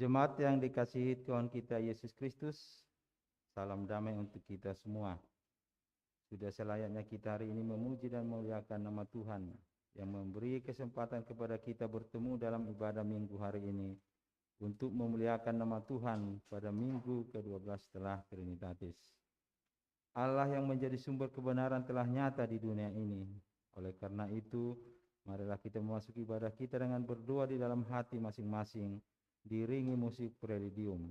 Jemaat yang dikasihi Tuhan kita Yesus Kristus, salam damai untuk kita semua. Sudah selayaknya kita hari ini memuji dan memuliakan nama Tuhan yang memberi kesempatan kepada kita bertemu dalam ibadah minggu hari ini untuk memuliakan nama Tuhan pada minggu ke-12 setelah Trinitatis. Allah yang menjadi sumber kebenaran telah nyata di dunia ini. Oleh karena itu, marilah kita memasuki ibadah kita dengan berdoa di dalam hati masing-masing, diiringi musik preludium.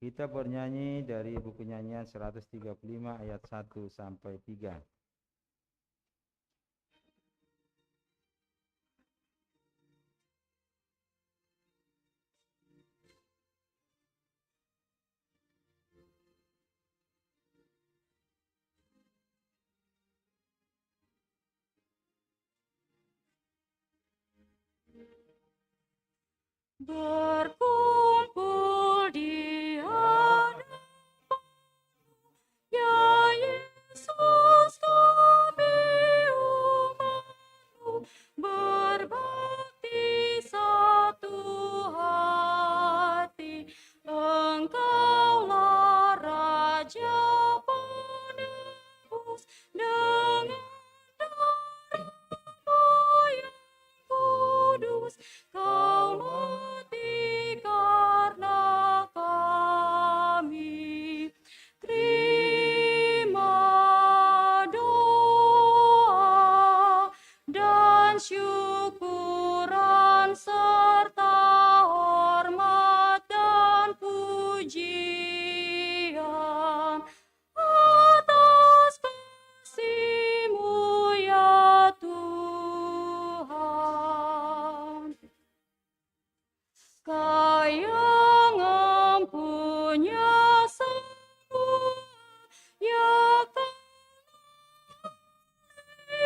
Kita bernyanyi dari buku nyanyian 135 ayat 1 sampai 3. Berkumpul di hadapan ya Yesus kami umat-Mu, berbakti satu hati. Engkaulah Raja penebus dengan darah-Mu yang kudus. Kau mati karena kami. Terima doa dan syukuran serta hormat dan pujian atas kasih-Mu ya Tuhan. Kau yang empunya semua, ya Tuhan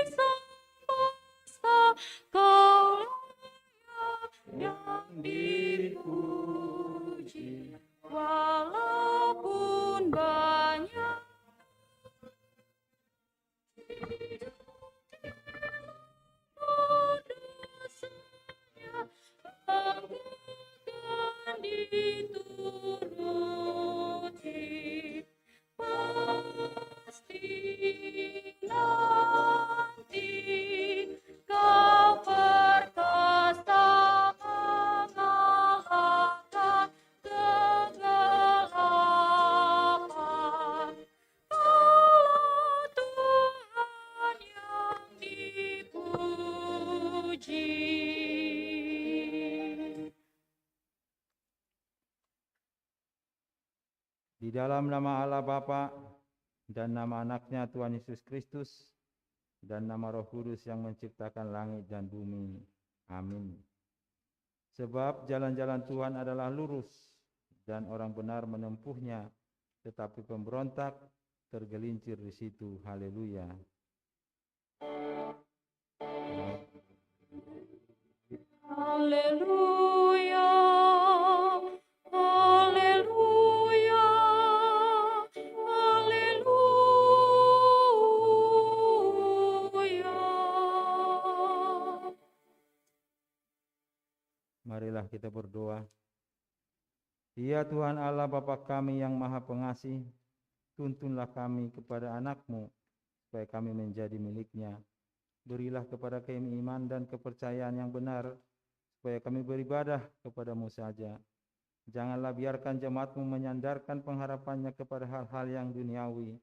semesta, Kau yang dipuji, walaupun banyak dosanya, akan dituruti. Pasti nanti Kau perkasa mengalahkan kegelapan. Kaulah Tuhan yang dipuji. Di dalam nama Allah Bapa dan nama anaknya Tuhan Yesus Kristus dan nama Roh Kudus yang menciptakan langit dan bumi. Amin. Sebab jalan-jalan Tuhan adalah lurus dan orang benar menempuhnya, tetapi pemberontak tergelincir di situ. Haleluya. Haleluya, haleluya, haleluya. Marilah kita berdoa. Ya Tuhan Allah Bapa kami yang Maha Pengasih, tuntunlah kami kepada anak-Mu, supaya kami menjadi milik-Nya. Berilah kepada kami iman dan kepercayaan yang benar, supaya kami beribadah kepada-Mu saja. Janganlah biarkan jemaat-Mu menyandarkan pengharapannya kepada hal-hal yang duniawi,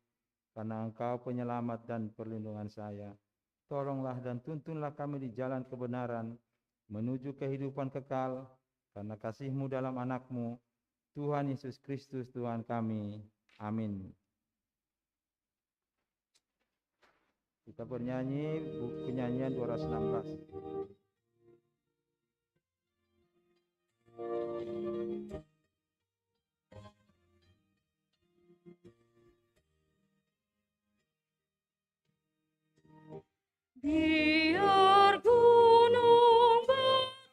karena Engkau penyelamat dan perlindungan saya. Tolonglah dan tuntunlah kami di jalan kebenaran, menuju kehidupan kekal, karena kasih-Mu dalam anak-Mu, Tuhan Yesus Kristus Tuhan kami. Amin. Kita bernyanyi buku nyanyian 216. Biar gunung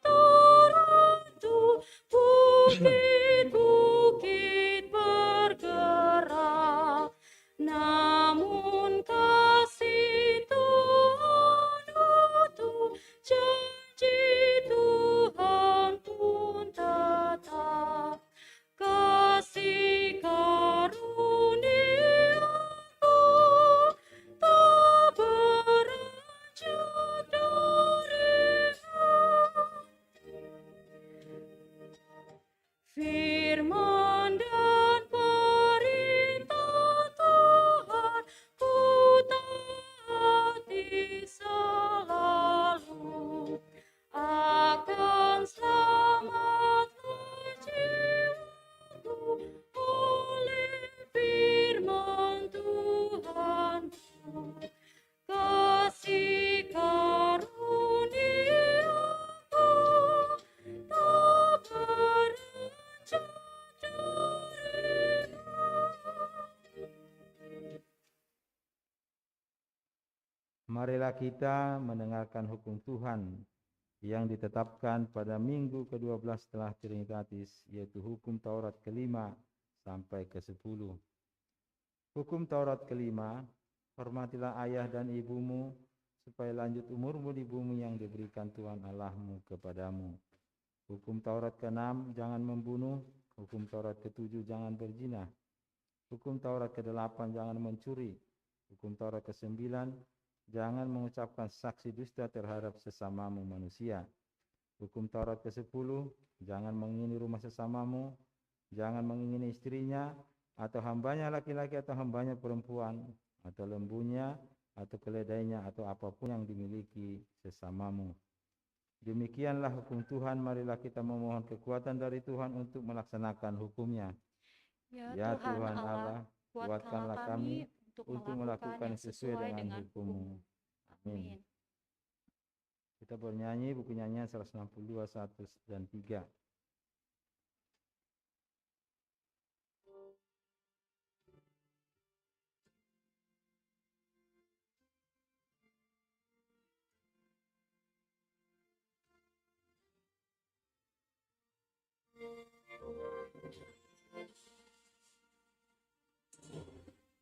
berteruntuk, bukit-bukit bergerak, namun kasih Tuhan utuh, janji Tuhan pun tetap. Kasih karunia-Mu tak beranjak dari-Mu. Firman dan perintah Tuhan ku taati selalu, akan selamatlah jiwaku oleh firman Tuhanku. Kasih karunia-Mu tak beranjak dari-Mu. Marilah kita mendengarkan hukum Tuhan yang ditetapkan pada minggu ke-12 setelah Trinitatis, yaitu hukum Taurat ke-5 sampai ke-10. Hukum Taurat ke-5, hormatilah ayah dan ibumu, supaya lanjut umurmu di bumi yang diberikan Tuhan Allahmu kepadamu. Hukum Taurat ke-6, jangan membunuh. Hukum Taurat ke-7, jangan berzina. Hukum Taurat ke-8, jangan mencuri. Hukum Taurat ke-9, jangan mengucapkan saksi dusta terhadap sesamamu manusia. Hukum Taurat ke-10, jangan mengingini rumah sesamamu, jangan mengingini istrinya, atau hambanya laki-laki atau hambanya perempuan, atau lembunya, atau keledainya, atau apapun yang dimiliki sesamamu. Demikianlah hukum Tuhan, marilah kita memohon kekuatan dari Tuhan untuk melaksanakan hukumnya. Ya Tuhan Allah, kuatkanlah kami untuk melakukan sesuai dengan hukum-Mu. Amin. Kita bernyanyi buku nyanyian 162, 1 dan 3.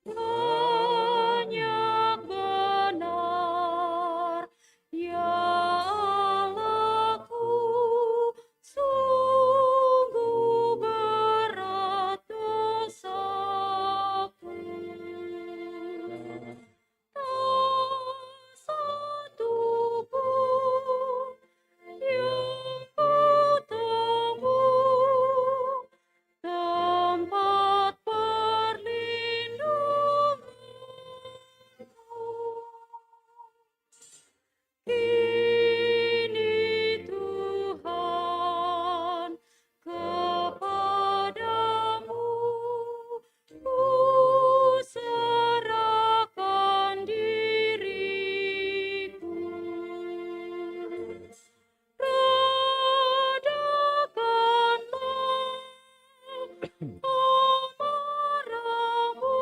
Banyak benar, ya Allahku, sungguh berat dosaku. Tak satu pun yang ku temui tempat perlindunganku. Kini Tuhan, kepadamu ku serahkan diriku. Redakanlah amarahmu,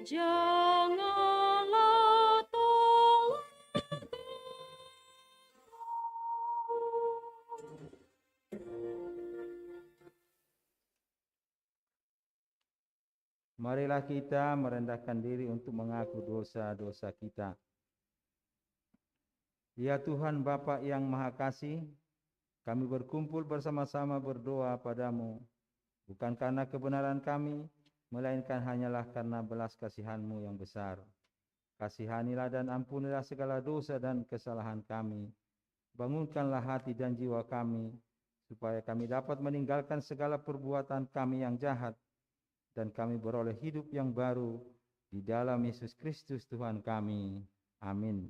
janganlah tolak Marilah kita merendahkan diri untuk mengaku dosa-dosa kita. Ya Tuhan Bapa yang Maha Kasih, kami berkumpul bersama-sama berdoa padamu, bukan karena kebenaran kami, melainkan hanyalah karena belas kasihan-Mu yang besar. Kasihanilah dan ampunilah segala dosa dan kesalahan kami. Bangunkanlah hati dan jiwa kami, supaya kami dapat meninggalkan segala perbuatan kami yang jahat, dan kami beroleh hidup yang baru di dalam Yesus Kristus Tuhan kami. Amin.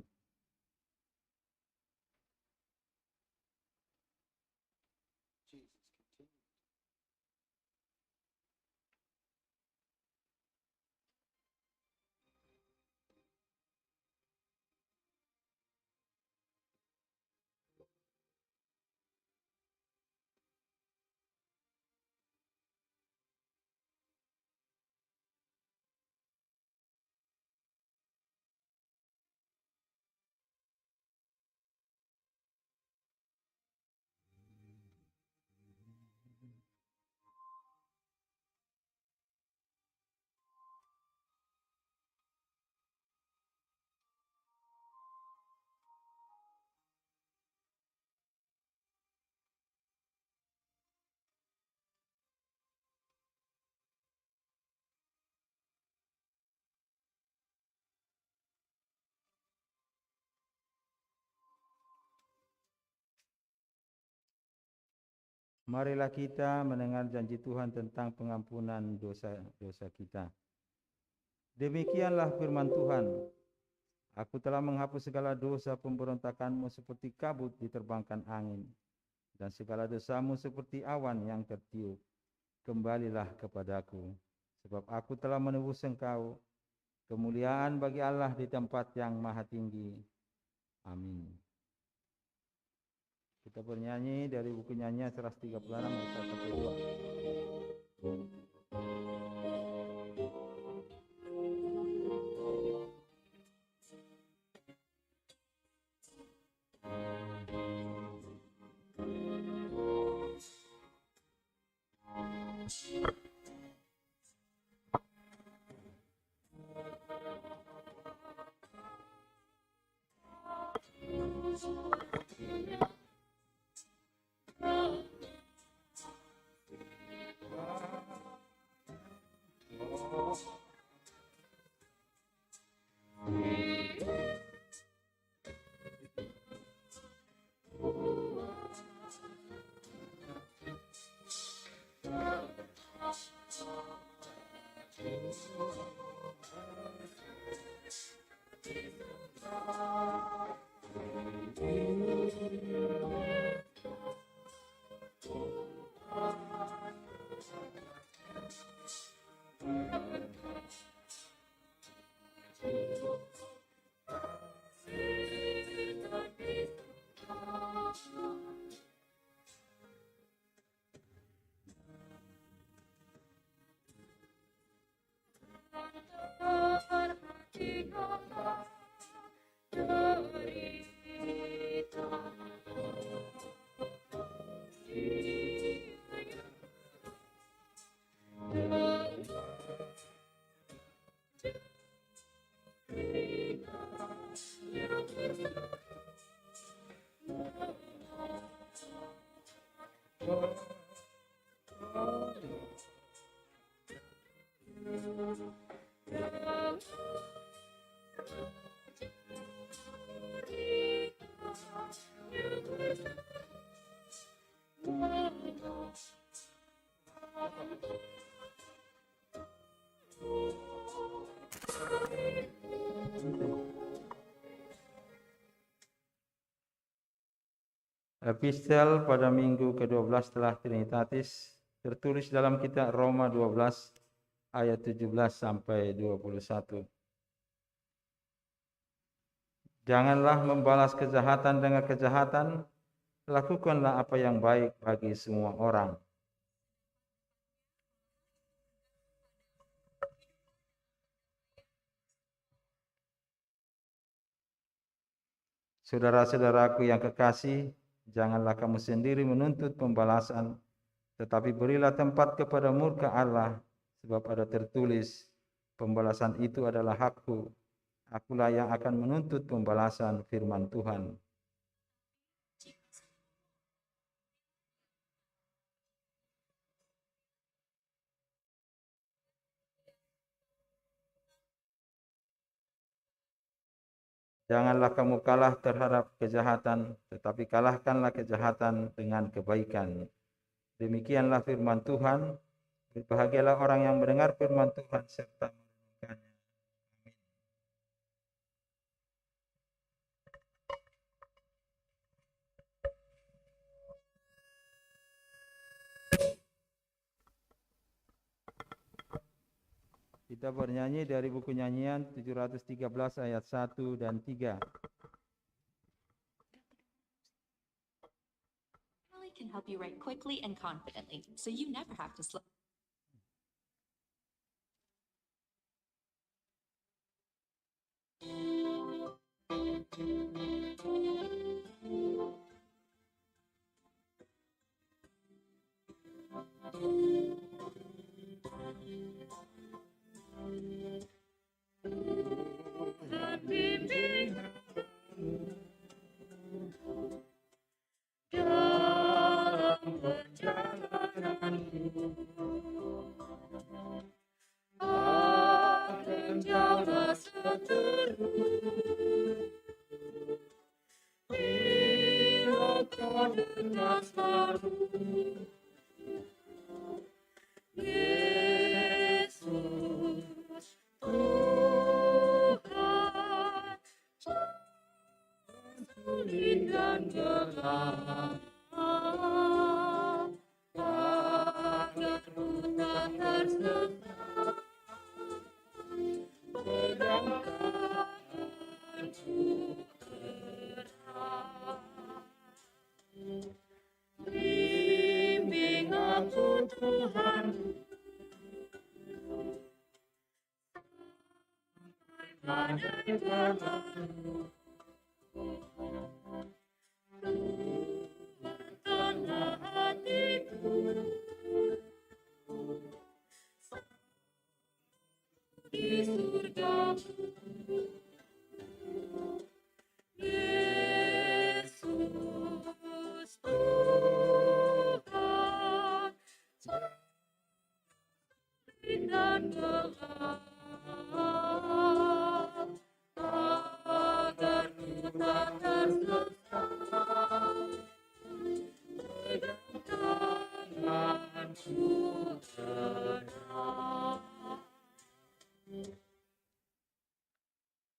Marilah kita mendengar janji Tuhan tentang pengampunan dosa-dosa kita. Demikianlah firman Tuhan. Aku telah menghapus segala dosa pemberontakanmu seperti kabut diterbangkan angin, dan segala dosamu seperti awan yang tertiup. Kembalilah kepadaku, sebab aku telah menebus engkau. Kemuliaan bagi Allah di tempat yang maha tinggi. Amin. Kita bernyanyi dari buku nyanyian 136 ayat 1 sampai 2. Epistel pada minggu ke-12 setelah Trinitatis tertulis dalam kitab Roma 12 ayat 17 sampai 21. Janganlah membalas kejahatan dengan kejahatan, lakukanlah apa yang baik bagi semua orang. Saudara-saudaraku yang kekasih, janganlah kamu sendiri menuntut pembalasan, tetapi berilah tempat kepada murka Allah, sebab ada tertulis, pembalasan itu adalah hakku, akulah yang akan menuntut pembalasan, firman Tuhan. Janganlah kamu kalah terhadap kejahatan, tetapi kalahkanlah kejahatan dengan kebaikan. Demikianlah firman Tuhan. Berbahagialah orang yang mendengar firman Tuhan serta merenungkannya. Amin. Kita bernyanyi dari buku nyanyian 713 ayat 1 dan 3. Can help you write quickly and confidently, so you never have to slow.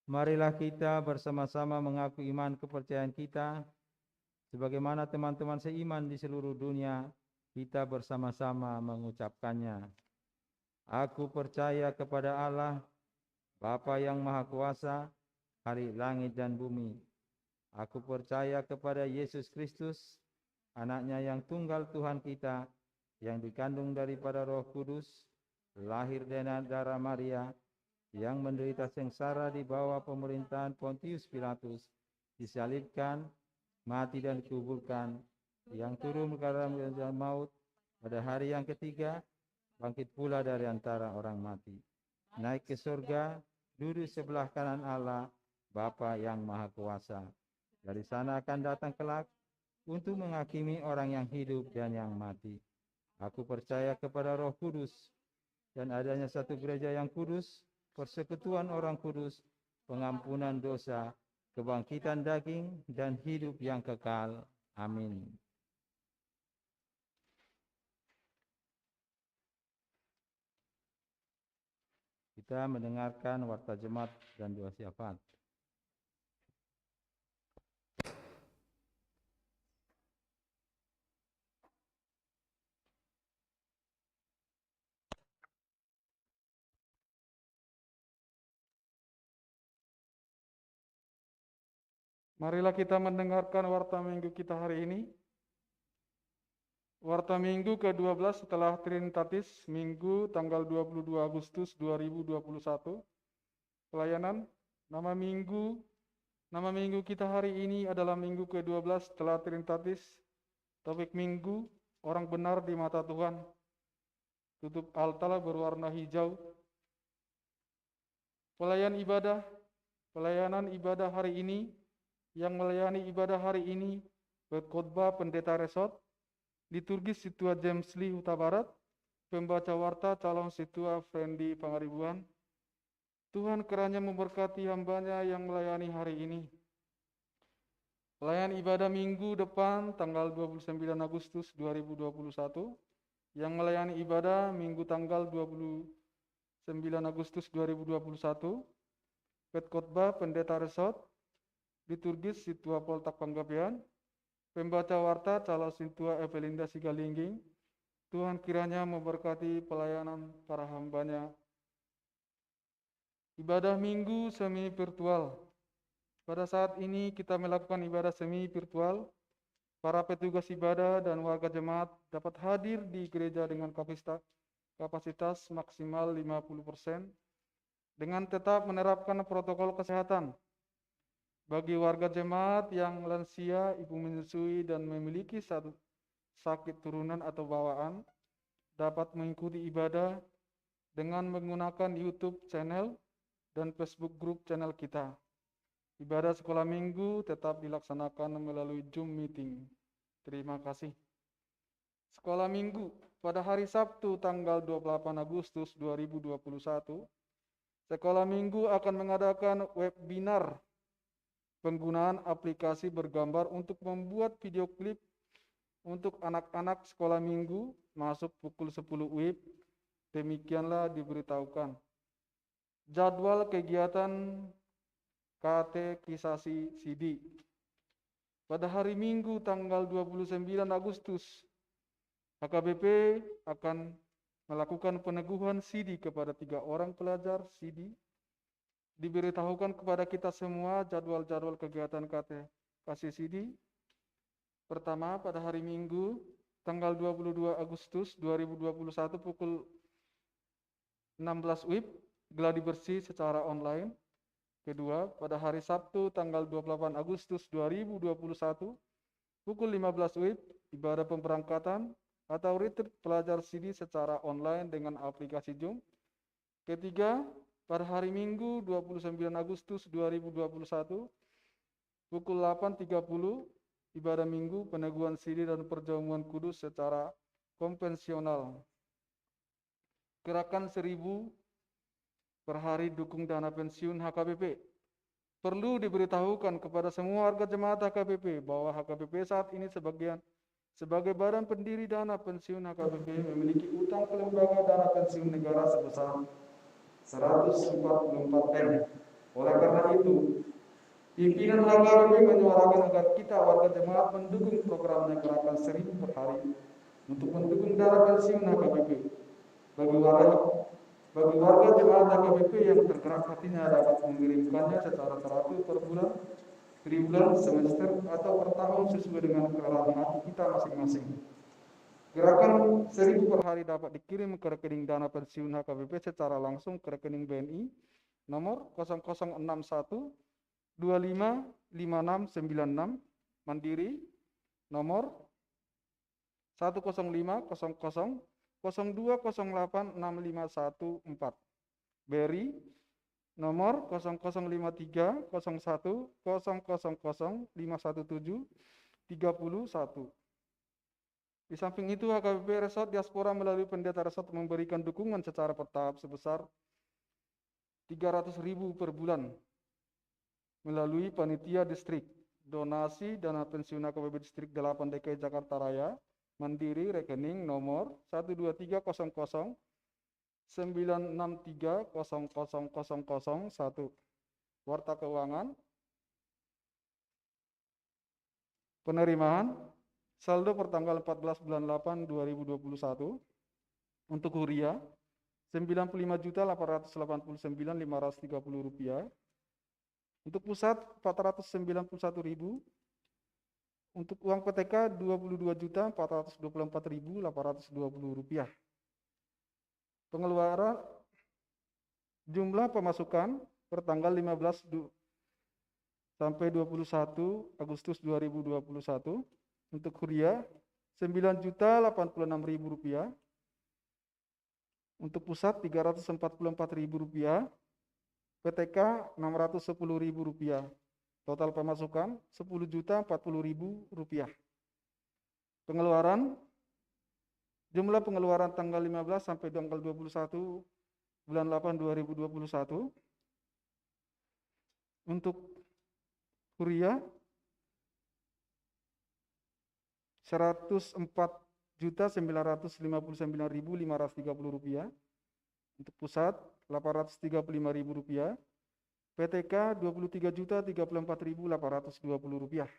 Marilah kita bersama-sama mengaku iman kepercayaan kita. Sebagaimana teman-teman seiman di seluruh dunia, kita bersama-sama mengucapkannya. Aku percaya kepada Allah, Bapa yang Maha Kuasa, Khalik langit dan bumi. Aku percaya kepada Yesus Kristus, anaknya yang tunggal Tuhan kita, yang dikandung daripada Roh Kudus, lahir dari darah Maria, yang menderita sengsara di bawah pemerintahan Pontius Pilatus, disalibkan, mati dan dikuburkan, yang turun ke dalam maut, pada hari yang ketiga, bangkit pula dari antara orang mati, naik ke surga, duduk sebelah kanan Allah, Bapa yang Maha Kuasa. Dari sana akan datang kelak untuk menghakimi orang yang hidup dan yang mati. Aku percaya kepada Roh Kudus dan adanya satu gereja yang kudus, persekutuan orang kudus, pengampunan dosa, kebangkitan daging, dan hidup yang kekal. Amin. Kita mendengarkan warta jemaat dan doa syafaat. Marilah kita mendengarkan warta minggu kita hari ini. Warta minggu ke-12 setelah Trinitatis, Minggu tanggal 22 Agustus 2021. Pelayanan, nama minggu kita hari ini adalah minggu ke-12 setelah Trinitatis. Topik minggu, orang benar di mata Tuhan. Tutup altar berwarna hijau. Pelayanan ibadah hari ini, yang melayani ibadah hari ini, berkhotbah Pendeta Resort, liturgis Situa James Lee Huta Barat, pembaca warta calon Situa Fendi Pangaribuan. Tuhan kiranya memberkati hambanya yang melayani hari ini. Pelayan ibadah minggu depan tanggal 29 Agustus 2021, yang melayani ibadah minggu tanggal 29 Agustus 2021, khotbah Pendeta Resort, liturgis Situa Poltak Panggabean, pembaca warta calon Situa Evelinda Sigalingging. Tuhan kiranya memberkati pelayanan para hambanya Ibadah Minggu semi virtual. Pada saat ini kita melakukan ibadah semi virtual. Para petugas ibadah dan warga jemaat dapat hadir di gereja dengan kapasitas maksimal 50% dengan tetap menerapkan protokol kesehatan. Bagi warga jemaat yang lansia, ibu menyusui, dan memiliki sakit turunan atau bawaan, dapat mengikuti ibadah dengan menggunakan YouTube channel dan Facebook group channel kita. Ibadah sekolah minggu tetap dilaksanakan melalui Zoom meeting. Terima kasih. Sekolah minggu pada hari Sabtu tanggal 28 Agustus 2021, sekolah minggu akan mengadakan webinar penggunaan aplikasi bergambar untuk membuat video klip untuk anak-anak sekolah minggu masuk pukul 10 WIB. Demikianlah diberitahukan. Jadwal kegiatan katekisasi CD. Pada hari Minggu tanggal 29 Agustus, HKBP akan melakukan peneguhan CD kepada 3 orang pelajar CD. Diberitahukan kepada kita semua jadwal-jadwal kegiatan katekisasi CD. Pertama, pada hari Minggu tanggal 22 Agustus 2021 pukul 16 WIB, gladi bersih secara online. Kedua, pada hari Sabtu tanggal 28 Agustus 2021 pukul 15 WIB, ibadah pemberangkatan atau retreat pelajar CD secara online dengan aplikasi Zoom. Ketiga, pada hari Minggu 29 Agustus 2021 pukul 8.30, ibadah Minggu peneguhan CD dan perjamuan kudus secara konvensional. Gerakan 1000 per hari dukung dana pensiun HKBP. Perlu diberitahukan kepada semua warga jemaat HKBP bahwa HKBP saat ini sebagai badan pendiri dana pensiun HKBP memiliki utang ke lembaga dana pensiun negara sebesar 144 M. Oleh karena itu, pimpinan HKBP menyuarakan agar kita warga jemaat mendukung programnya gerakan 1000 per hari untuk mendukung dana pensiun HKBP. Bagi warga jemaat HKBP yang tergerak hatinya dapat mengirimkannya secara teratur per bulan, tribulan, semester, atau per tahun sesuai dengan kerahan hati kita masing-masing. Gerakan 1000 per hari dapat dikirim ke rekening dana pensiun HKBP secara langsung ke rekening BNI nomor 0061 25 5696, Mandiri nomor 10500 0208 6514, BRI nomor 0053 01 000 517 31. Di samping itu, HKBP Resort Diaspora melalui pendeta resort memberikan dukungan secara bertahap sebesar 300.000 per bulan melalui panitia distrik. Donasi dana pensiun HKBP Distrik 8 DKI Jakarta Raya, Mandiri, rekening nomor 12300 963 00001. Warta keuangan penerimaan saldo pertanggal 14 bulan 8 2021 untuk Huria Rp95.889.530, untuk pusat Rp491.000, untuk uang PTK Rp22.424.820. Pengeluaran jumlah pemasukan pertanggal 15 sampai 21 Agustus 2021 untuk Huria Rp9.086.000, untuk pusat Rp344.000, PTK Rp610.000. Total pemasukan Rp10.040.000. Pengeluaran jumlah pengeluaran tanggal 15 sampai tanggal 21 bulan 8 2021 untuk Huria Rp104.959.530, untuk pusat Rp835.000, PTK Rp23.034.820.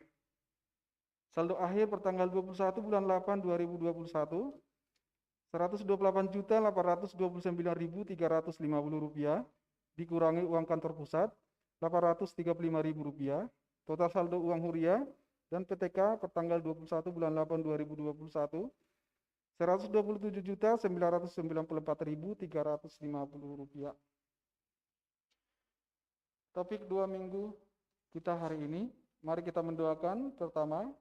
Saldo akhir pertanggal 21 bulan 8 2021 Rp128.829.350, dikurangi uang kantor pusat Rp835.000, total saldo uang huria dan PTK per tanggal 21 bulan 8 2021 Rp127.994.350. Topik 2 minggu kita hari ini, mari kita mendoakan. Pertama,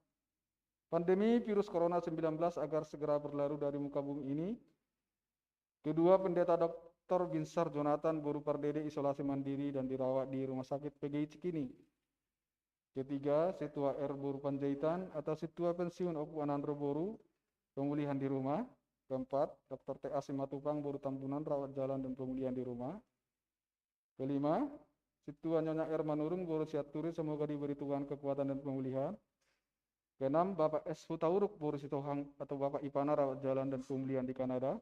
pandemi virus corona 19 agar segera berlalu dari muka bumi ini. Kedua, Pendeta Dr. Binsar Jonathan Boru Pardede isolasi mandiri dan dirawat di Rumah Sakit PGI Cikini. Ketiga, Situa R. Boru Panjaitan atau Situa Pensiun Opu Anandro Boru, pemulihan di rumah. Keempat, Dr. T.A. Simatupang Boru Tambunan, rawat jalan dan pemulihan di rumah. Kelima, Situa Nyonya R. Manurung Boru Siaturi, semoga diberi Tuhan kekuatan dan pemulihan. Keenam, Bapak S. Hutauruk Boru Sitohang atau Bapak Ipana, rawat jalan dan pemulihan di Kanada.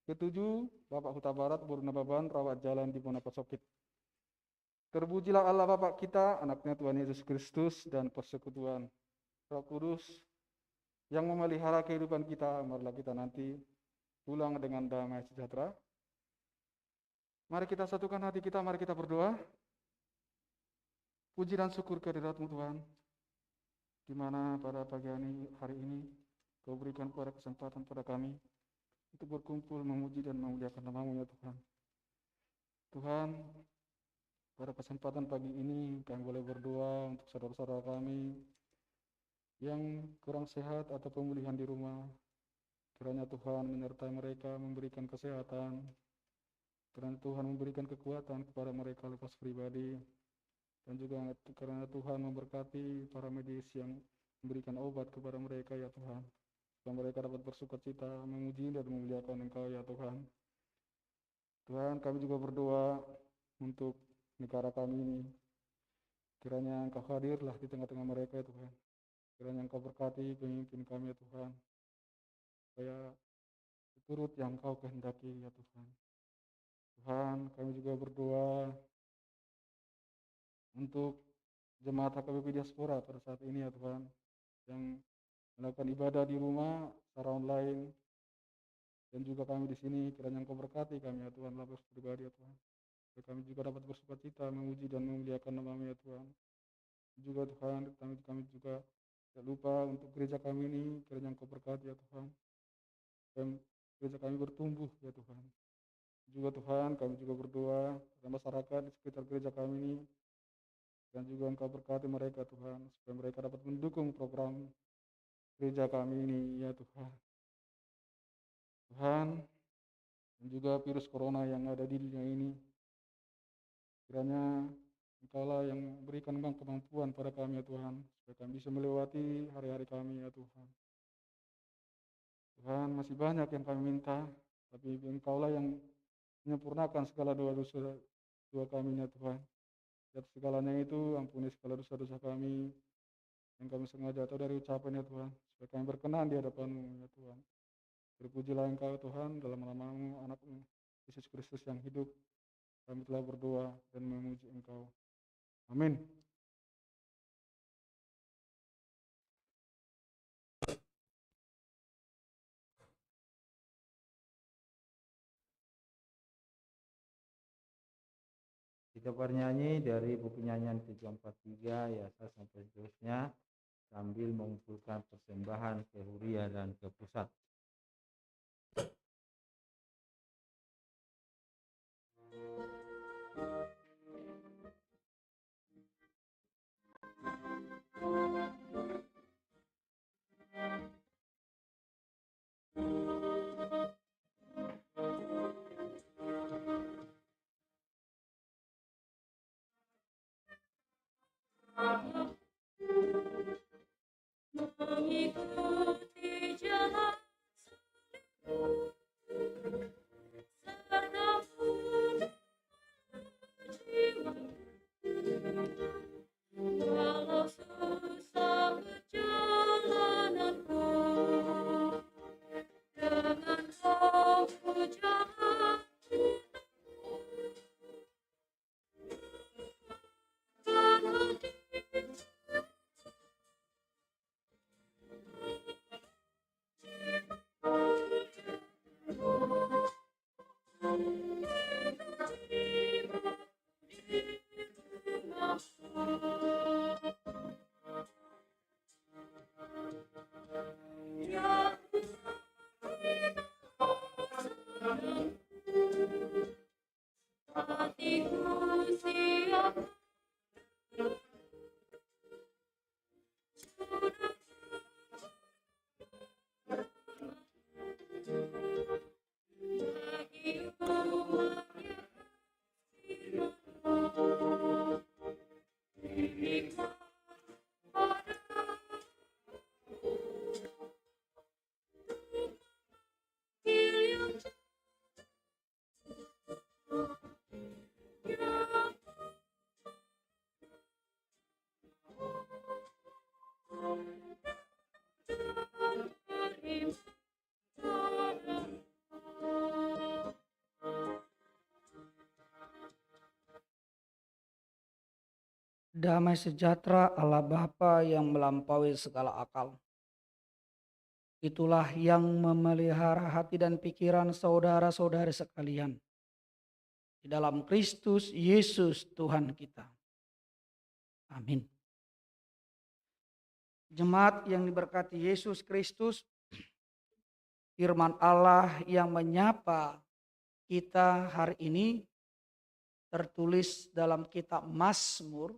Ketujuh, Bapak Huta Barat Boru Nababan, rawat jalan di Monapasokit. Terpujilah Allah Bapa kita, anaknya Tuhan Yesus Kristus, dan persekutuan Roh Kudus yang memelihara kehidupan kita. Marilah kita nanti pulang dengan damai sejahtera. Mari kita satukan hati kita, mari kita berdoa. Puji dan syukur kehadirat-Mu Tuhan, di mana pada pagi hari ini Kau berikan pada kesempatan pada kami untuk berkumpul memuji dan memuliakan nama-Mu ya Tuhan. Tuhan, pada kesempatan pagi ini kami boleh berdoa untuk saudara-saudara kami yang kurang sehat atau pemulihan di rumah. Kiranya Tuhan menyertai mereka, memberikan kesehatan. Kiranya Tuhan memberikan kekuatan kepada mereka lepas pribadi. Dan juga kiranya Tuhan memberkati para medis yang memberikan obat kepada mereka ya Tuhan. Supaya mereka dapat bersukacita, memuji dan memuliakan Engkau ya Tuhan. Tuhan, kami juga berdoa untuk negara kami ini. Kiranya Engkau hadirlah di tengah-tengah mereka ya Tuhan. Kiranya Engkau berkati pemimpin kami ya Tuhan. Supaya turut yang Engkau kehendaki ya Tuhan. Tuhan, kami juga berdoa untuk jemaat HKBP Diaspora pada saat ini ya Tuhan, yang melakukan ibadah di rumah secara online, dan juga kami di sini. Kiranya Engkau berkati kami ya Tuhan, lepas pribadi ya Tuhan. Supaya kami juga dapat bersukacita, memuji dan memuliakan nama-Mu ya Tuhan. Juga Tuhan, kami juga tidak lupa untuk gereja kami ini. Kiranya Engkau berkati ya Tuhan, supaya gereja kami bertumbuh ya Tuhan. Juga Tuhan, kami juga berdoa kepada masyarakat di sekitar gereja kami ini, dan juga Engkau berkati mereka Tuhan, supaya mereka dapat mendukung program gereja kami ini ya Tuhan. Tuhan, dan juga virus corona yang ada di dunia ini, kiranya Engkaulah yang berikan kemampuan pada kami ya Tuhan, supaya kami bisa melewati hari-hari kami ya Tuhan. Tuhan, masih banyak yang kami minta, tapi Engkaulah yang menyempurnakan segala dosa-dosa kami ya Tuhan. Dan segalanya itu, ampuni segala dosa-dosa kami yang kami sengaja atau dari ucapan ya Tuhan, supaya kami berkenan di hadapan-Mu ya Tuhan. Terpujilah Engkau Tuhan, dalam nama-Mu, anak-Mu Yesus Kristus yang hidup, kami telah berdoa dan memuji Engkau. Amin. Kita bernyanyi dari buku nyanyian 343 ya sampai seterusnya, sambil mengumpulkan persembahan ke Huria dan ke pusat. Mengikuti jalan hatiku siap Damai sejahtera Allah Bapa yang melampaui segala akal. Itulah yang memelihara hati dan pikiran saudara-saudari sekalian di dalam Kristus Yesus Tuhan kita. Amin. Jemaat yang diberkati Yesus Kristus, firman Allah yang menyapa kita hari ini tertulis dalam kitab Mazmur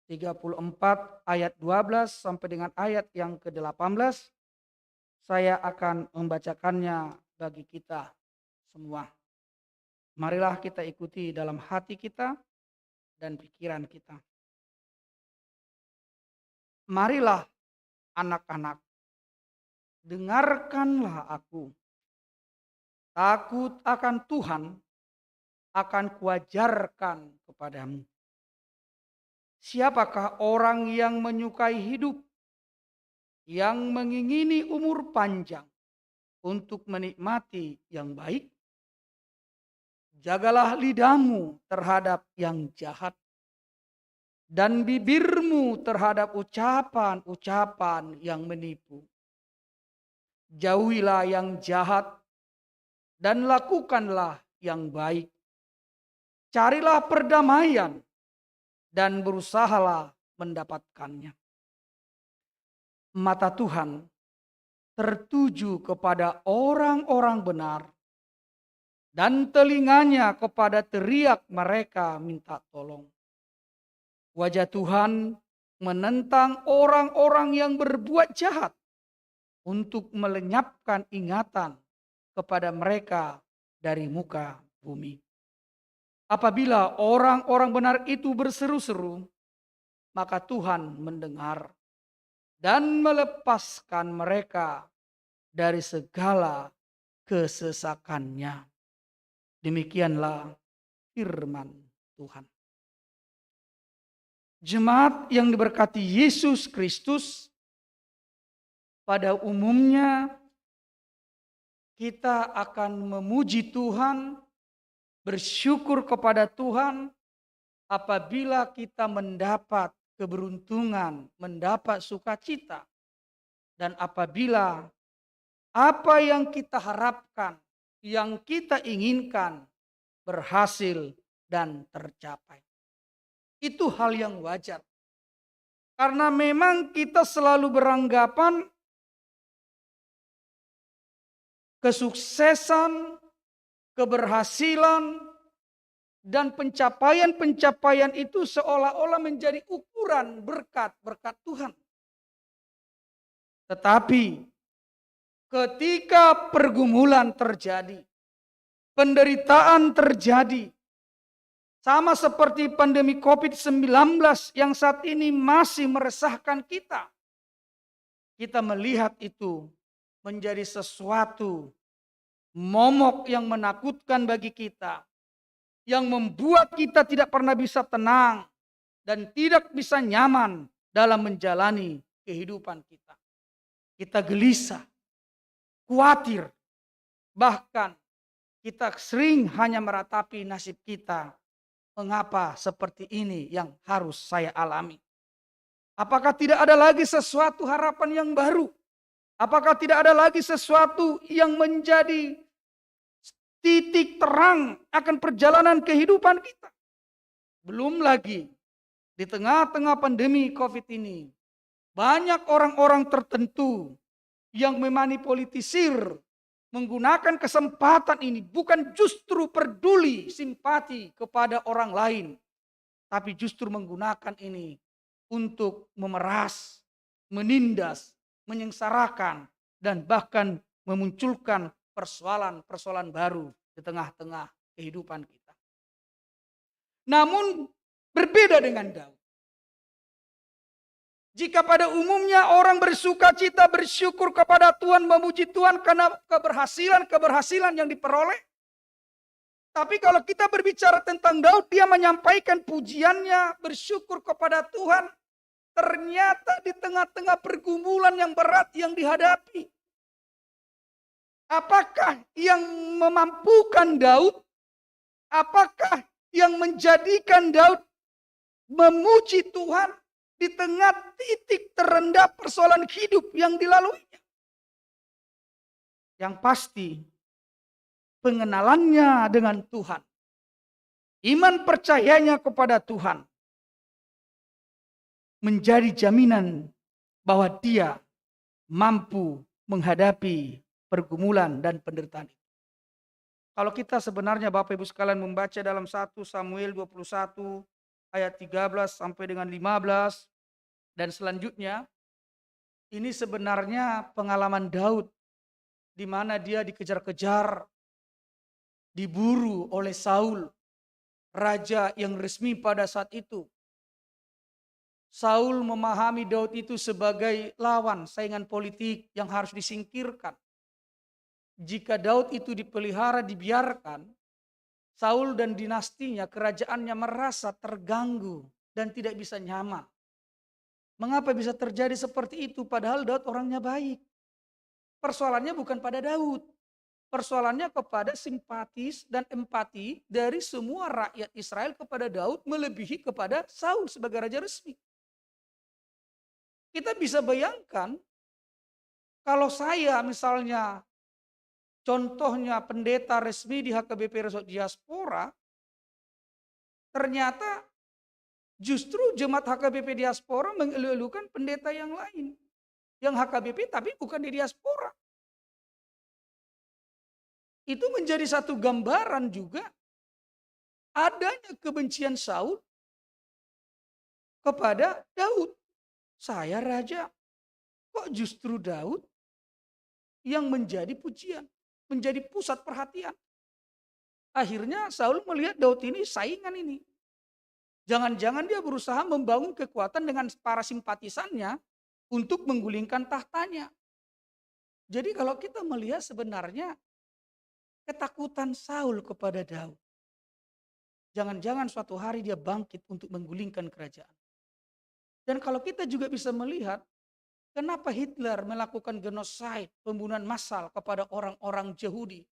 34 ayat 12 sampai dengan ayat yang ke-18. Saya akan membacakannya bagi kita semua. Marilah kita ikuti dalam hati kita dan pikiran kita. Marilah anak-anak, dengarkanlah aku. Takut akan Tuhan akan kuajarkan kepadamu. Siapakah orang yang menyukai hidup, yang mengingini umur panjang untuk menikmati yang baik? Jagalah lidahmu terhadap yang jahat dan bibirmu terhadap ucapan-ucapan yang menipu. Jauhilah yang jahat dan lakukanlah yang baik. Carilah perdamaian dan berusahalah mendapatkannya. Mata Tuhan tertuju kepada orang-orang benar dan telinganya kepada teriak mereka minta tolong. Wajah Tuhan menentang orang-orang yang berbuat jahat untuk melenyapkan ingatan kepada mereka dari muka bumi. Apabila orang-orang benar itu berseru-seru, maka Tuhan mendengar dan melepaskan mereka dari segala kesesakannya. Demikianlah firman Tuhan. Jemaat yang diberkati Yesus Kristus, pada umumnya kita akan memuji Tuhan, bersyukur kepada Tuhan apabila kita mendapat keberuntungan, mendapat sukacita, dan apabila apa yang kita harapkan, yang kita inginkan berhasil dan tercapai. Itu hal yang wajar. Karena memang kita selalu beranggapan kesuksesan, keberhasilan, dan pencapaian-pencapaian itu seolah-olah menjadi ukuran berkat-berkat Tuhan. Tetapi ketika pergumulan terjadi, penderitaan terjadi, sama seperti pandemi COVID-19 yang saat ini masih meresahkan kita. Kita melihat itu menjadi sesuatu momok yang menakutkan bagi kita, yang membuat kita tidak pernah bisa tenang dan tidak bisa nyaman dalam menjalani kehidupan kita. Kita gelisah, khawatir, bahkan kita sering hanya meratapi nasib kita. Mengapa seperti ini yang harus saya alami? Apakah tidak ada lagi sesuatu harapan yang baru? Apakah tidak ada lagi sesuatu yang menjadi titik terang akan perjalanan kehidupan kita? Belum lagi di tengah-tengah pandemi COVID ini, banyak orang-orang tertentu yang memanipulisir menggunakan kesempatan ini bukan justru peduli, simpati kepada orang lain, tapi justru menggunakan ini untuk memeras, menindas, menyengsarakan, dan bahkan memunculkan persoalan-persoalan baru di tengah-tengah kehidupan kita. Namun berbeda dengan Daud. Jika pada umumnya orang bersuka cita, bersyukur kepada Tuhan, memuji Tuhan karena keberhasilan yang diperoleh. Tapi kalau kita berbicara tentang Daud, dia menyampaikan pujiannya, bersyukur kepada Tuhan. Ternyata di tengah-tengah pergumulan yang berat yang dihadapi. Apakah yang memampukan Daud? Apakah yang menjadikan Daud memuji Tuhan di tengah titik terendah persoalan hidup yang dilaluinya? Yang pasti, pengenalannya dengan Tuhan. Iman percayanya kepada Tuhan menjadi jaminan bahwa dia mampu menghadapi pergumulan dan penderitaan. Kalau kita sebenarnya Bapak Ibu sekalian membaca dalam 1 Samuel 21 ayat 13 sampai dengan 15 dan selanjutnya, ini sebenarnya pengalaman Daud di mana dia dikejar-kejar, diburu oleh Saul, raja yang resmi pada saat itu. Saul memahami Daud itu sebagai lawan, saingan politik yang harus disingkirkan. Jika Daud itu dipelihara, dibiarkan, Saul dan dinastinya, kerajaannya merasa terganggu dan tidak bisa nyaman. Mengapa bisa terjadi seperti itu padahal Daud orangnya baik? Persoalannya bukan pada Daud. Persoalannya kepada simpatis dan empati dari semua rakyat Israel kepada Daud melebihi kepada Saul sebagai raja resmi. Kita bisa bayangkan kalau saya misalnya contohnya pendeta resmi di HKBP Resort Diaspora, ternyata justru jemaat HKBP Diaspora mengeluh-elukan pendeta yang lain. Yang HKBP tapi bukan di diaspora. Itu menjadi satu gambaran juga adanya kebencian Saul kepada Daud. Saya raja, kok justru Daud yang menjadi pujian, menjadi pusat perhatian. Akhirnya Saul melihat Daud ini saingan ini. Jangan-jangan dia berusaha membangun kekuatan dengan para simpatisannya untuk menggulingkan tahtanya. Jadi kalau kita melihat sebenarnya ketakutan Saul kepada Daud. Jangan-jangan suatu hari dia bangkit untuk menggulingkan kerajaan. Dan kalau kita juga bisa melihat kenapa Hitler melakukan genosida, pembunuhan massal kepada orang-orang Yahudi.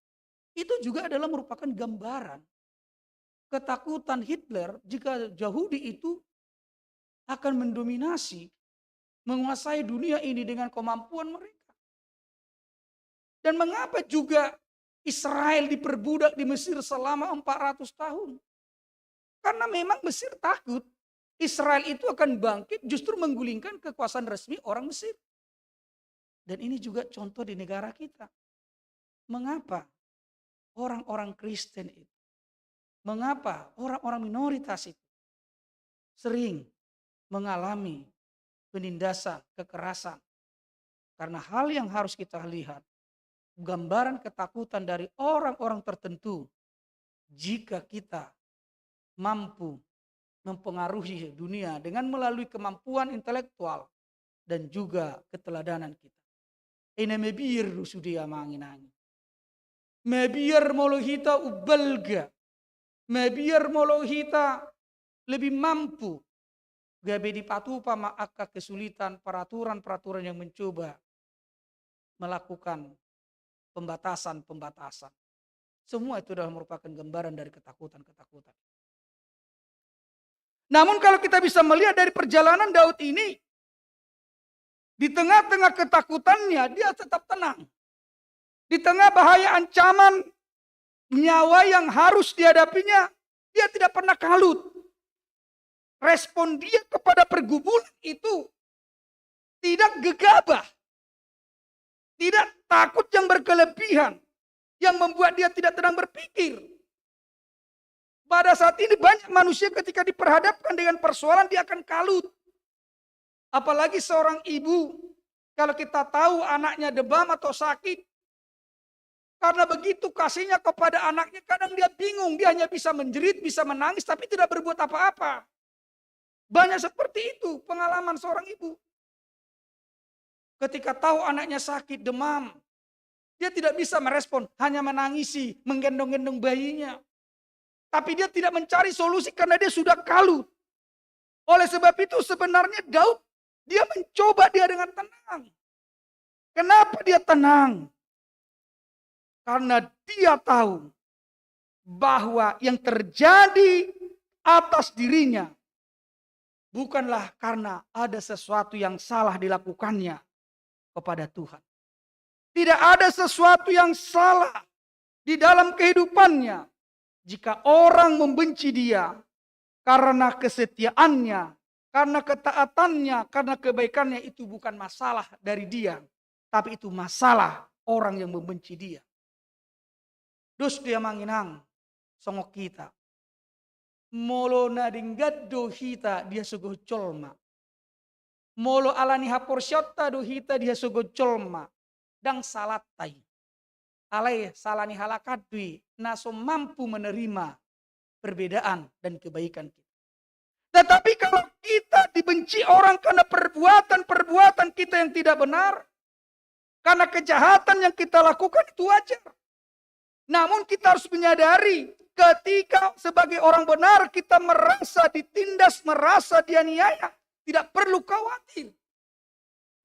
Itu juga adalah merupakan gambaran ketakutan Hitler jika Yahudi itu akan mendominasi, menguasai dunia ini dengan kemampuan mereka. Dan mengapa juga Israel diperbudak di Mesir selama 400 tahun? Karena memang Mesir takut Israel itu akan bangkit justru menggulingkan kekuasaan resmi orang Mesir. Dan ini juga contoh di negara kita. Mengapa orang-orang Kristen itu, mengapa orang-orang minoritas itu sering mengalami penindasan, kekerasan? Karena hal yang harus kita lihat, gambaran ketakutan dari orang-orang tertentu jika kita mampu mempengaruhi dunia dengan melalui kemampuan intelektual dan juga keteladanan kita. Ini mebir sudia manginangi. Mebir molohita ubalga. Mebir molohita lebih mampu. Gabe dipatupa maka kesulitan peraturan-peraturan yang mencoba melakukan pembatasan-pembatasan. Semua itu adalah merupakan gambaran dari ketakutan-ketakutan. Namun kalau kita bisa melihat dari perjalanan Daud ini, di tengah-tengah ketakutannya dia tetap tenang. Di tengah bahaya ancaman nyawa yang harus dihadapinya, dia tidak pernah kalut. Respon dia kepada pergumulan itu tidak gegabah. Tidak takut yang berkelebihan. yang membuat dia tidak tenang berpikir. Pada saat ini banyak manusia ketika diperhadapkan dengan persoalan dia akan kalut. Apalagi seorang ibu, kalau kita tahu anaknya demam atau sakit, karena begitu kasihnya kepada anaknya, kadang dia bingung, dia hanya bisa menjerit, bisa menangis, tapi tidak berbuat apa-apa. Banyak seperti itu pengalaman seorang ibu. Ketika tahu anaknya sakit, demam, dia tidak bisa merespon, hanya menangisi, menggendong-gendong bayinya. Tapi dia tidak mencari solusi karena dia sudah kalut. Oleh sebab itu sebenarnya Daud, dia mencoba dia dengan tenang. Kenapa dia tenang? Karena dia tahu bahwa yang terjadi atas dirinya bukanlah karena ada sesuatu yang salah dilakukannya kepada Tuhan. Tidak ada sesuatu yang salah di dalam kehidupannya jika orang membenci dia karena kesetiaannya, karena ketaatannya, karena kebaikannya. Itu bukan masalah dari dia, tapi itu masalah orang yang membenci dia. Dus dia manginang songok kita. Molo nadinggat do hita dia sugo colma. Molo alani haporsyota do hita dia sugo colma. Dang salatai. Alai salani halakadwi naso mampu menerima perbedaan dan kebaikan kita. Tetapi kalau kita dibenci orang karena perbuatan-perbuatan kita yang tidak benar, karena kejahatan yang kita lakukan itu wajar. Namun kita harus menyadari ketika sebagai orang benar kita merasa ditindas, merasa dianiaya, tidak perlu khawatir.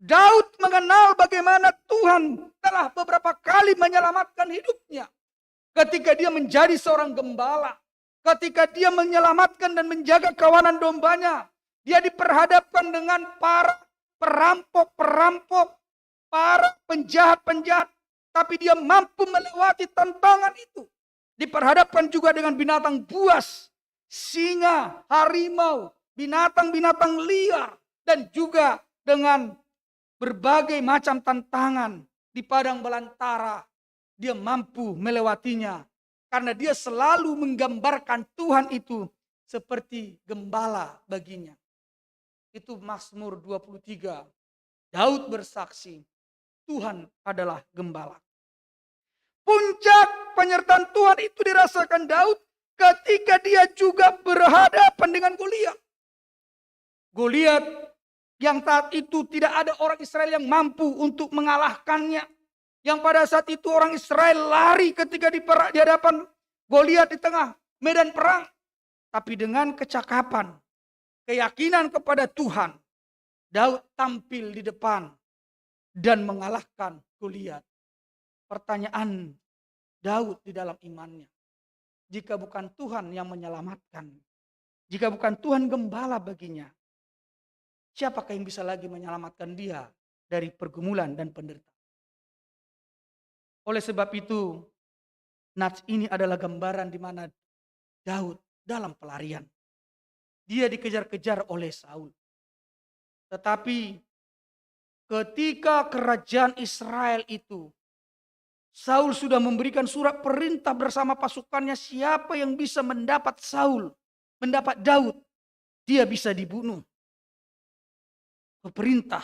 Daud mengenal bagaimana Tuhan telah beberapa kali menyelamatkan hidupnya. Ketika dia menjadi seorang gembala, ketika dia menyelamatkan dan menjaga kawanan dombanya, dia diperhadapkan dengan para perampok-perampok, para penjahat-penjahat. Tapi dia mampu melewati tantangan itu. Diperhadapkan juga dengan binatang buas, singa, harimau, binatang-binatang liar. Dan juga dengan berbagai macam tantangan di padang belantara. Dia mampu melewatinya. Karena dia selalu menggambarkan Tuhan itu seperti gembala baginya. Itu Mazmur 23. Daud bersaksi, Tuhan adalah gembala. Puncak penyertaan Tuhan itu dirasakan Daud ketika dia juga berhadapan dengan Goliat. Goliat yang saat itu tidak ada orang Israel yang mampu untuk mengalahkannya. Yang pada saat itu orang Israel lari ketika di hadapan Goliat di tengah medan perang. Tapi dengan kecakapan, keyakinan kepada Tuhan, Daud tampil di depan dan mengalahkan Goliat. Pertanyaan Daud di dalam imannya. Jika bukan Tuhan yang menyelamatkan, jika bukan Tuhan gembala baginya, siapakah yang bisa lagi menyelamatkan dia dari pergumulan dan penderitaan? Oleh sebab itu, Nats ini adalah gambaran di mana Daud dalam pelarian. Dia dikejar-kejar oleh Saul. Tetapi ketika kerajaan Israel itu, Saul sudah memberikan surat perintah bersama pasukannya, siapa yang bisa mendapat Saul, mendapat Daud, dia bisa dibunuh. Perintah,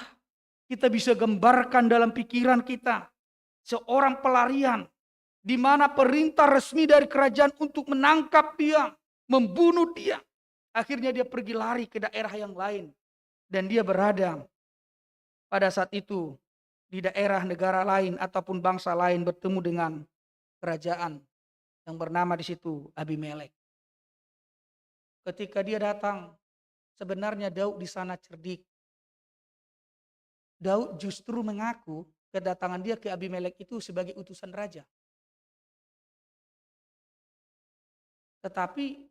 kita bisa gambarkan dalam pikiran kita, seorang pelarian, di mana perintah resmi dari kerajaan untuk menangkap dia, membunuh dia. Akhirnya dia pergi lari ke daerah yang lain. Dan dia berada pada saat itu di daerah negara lain ataupun bangsa lain bertemu dengan kerajaan yang bernama di situ Abimelek. Ketika dia datang, sebenarnya Daud di sana cerdik. Daud justru mengaku kedatangan dia ke Abimelek itu sebagai utusan raja. Tetapi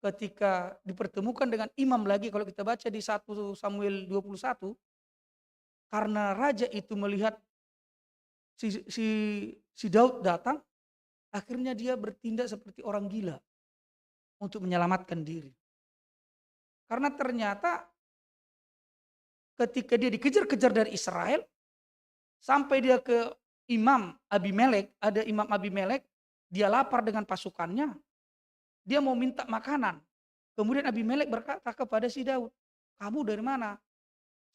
ketika dipertemukan dengan imam lagi, kalau kita baca di 1 Samuel 21, karena raja itu melihat si Daud datang, akhirnya dia bertindak seperti orang gila untuk menyelamatkan diri. Karena ternyata ketika dia dikejar-kejar dari Israel, sampai dia ke Imam Abimelek, dia lapar dengan pasukannya, dia mau minta makanan. Kemudian Abimelek berkata kepada si Daud, kamu dari mana?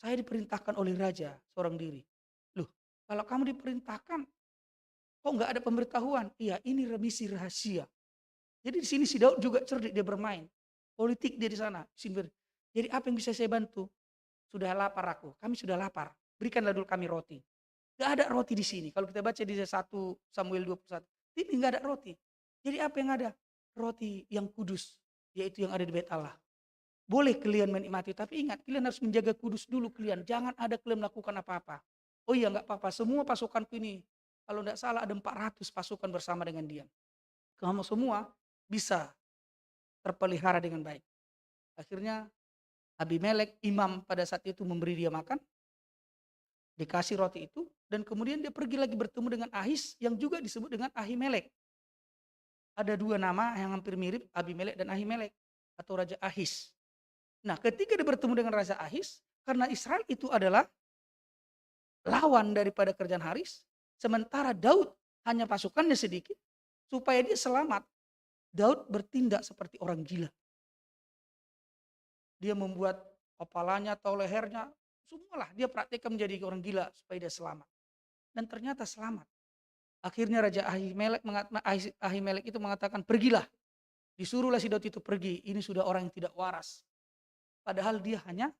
Saya diperintahkan oleh raja seorang diri. Loh, kalau kamu diperintahkan, kok nggak ada pemberitahuan? Iya, ini misi rahasia. Jadi di sini si Daud juga cerdik, dia bermain. Politik dia di sana. Jadi apa yang bisa saya bantu? Sudah lapar aku, kami sudah lapar. Berikanlah dulu kami roti. Gak ada roti di sini. Kalau kita baca di 1 Samuel 21, ini gak ada roti. Jadi apa yang ada? Roti yang kudus, yaitu yang ada di bait Allah. Boleh kalian menikmati, tapi ingat kalian harus menjaga kudus dulu kalian. Jangan ada kalian melakukan apa-apa. Oh iya gak apa-apa, semua pasukanku ini, kalau tidak salah ada 400 pasukan bersama dengan dia. Kamu semua bisa terpelihara dengan baik. Akhirnya Abimelek, imam pada saat itu memberi dia makan, dikasih roti itu, dan kemudian dia pergi lagi bertemu dengan Ahis yang juga disebut dengan Ahimelek. Ada 2 nama yang hampir mirip, Abimelek dan Ahimelek atau Raja Ahis. Nah, ketika dia bertemu dengan Raja Ahis, karena Israel itu adalah lawan daripada kerajaan Haris, sementara Daud hanya pasukannya sedikit, supaya dia selamat, Daud bertindak seperti orang gila. Dia membuat kepalanya atau lehernya, semualah dia praktekkan menjadi orang gila supaya dia selamat. Dan ternyata selamat. Akhirnya Raja Ahimelek itu mengatakan, pergilah. Disuruhlah si Daud itu pergi, ini sudah orang yang tidak waras. Padahal dia hanya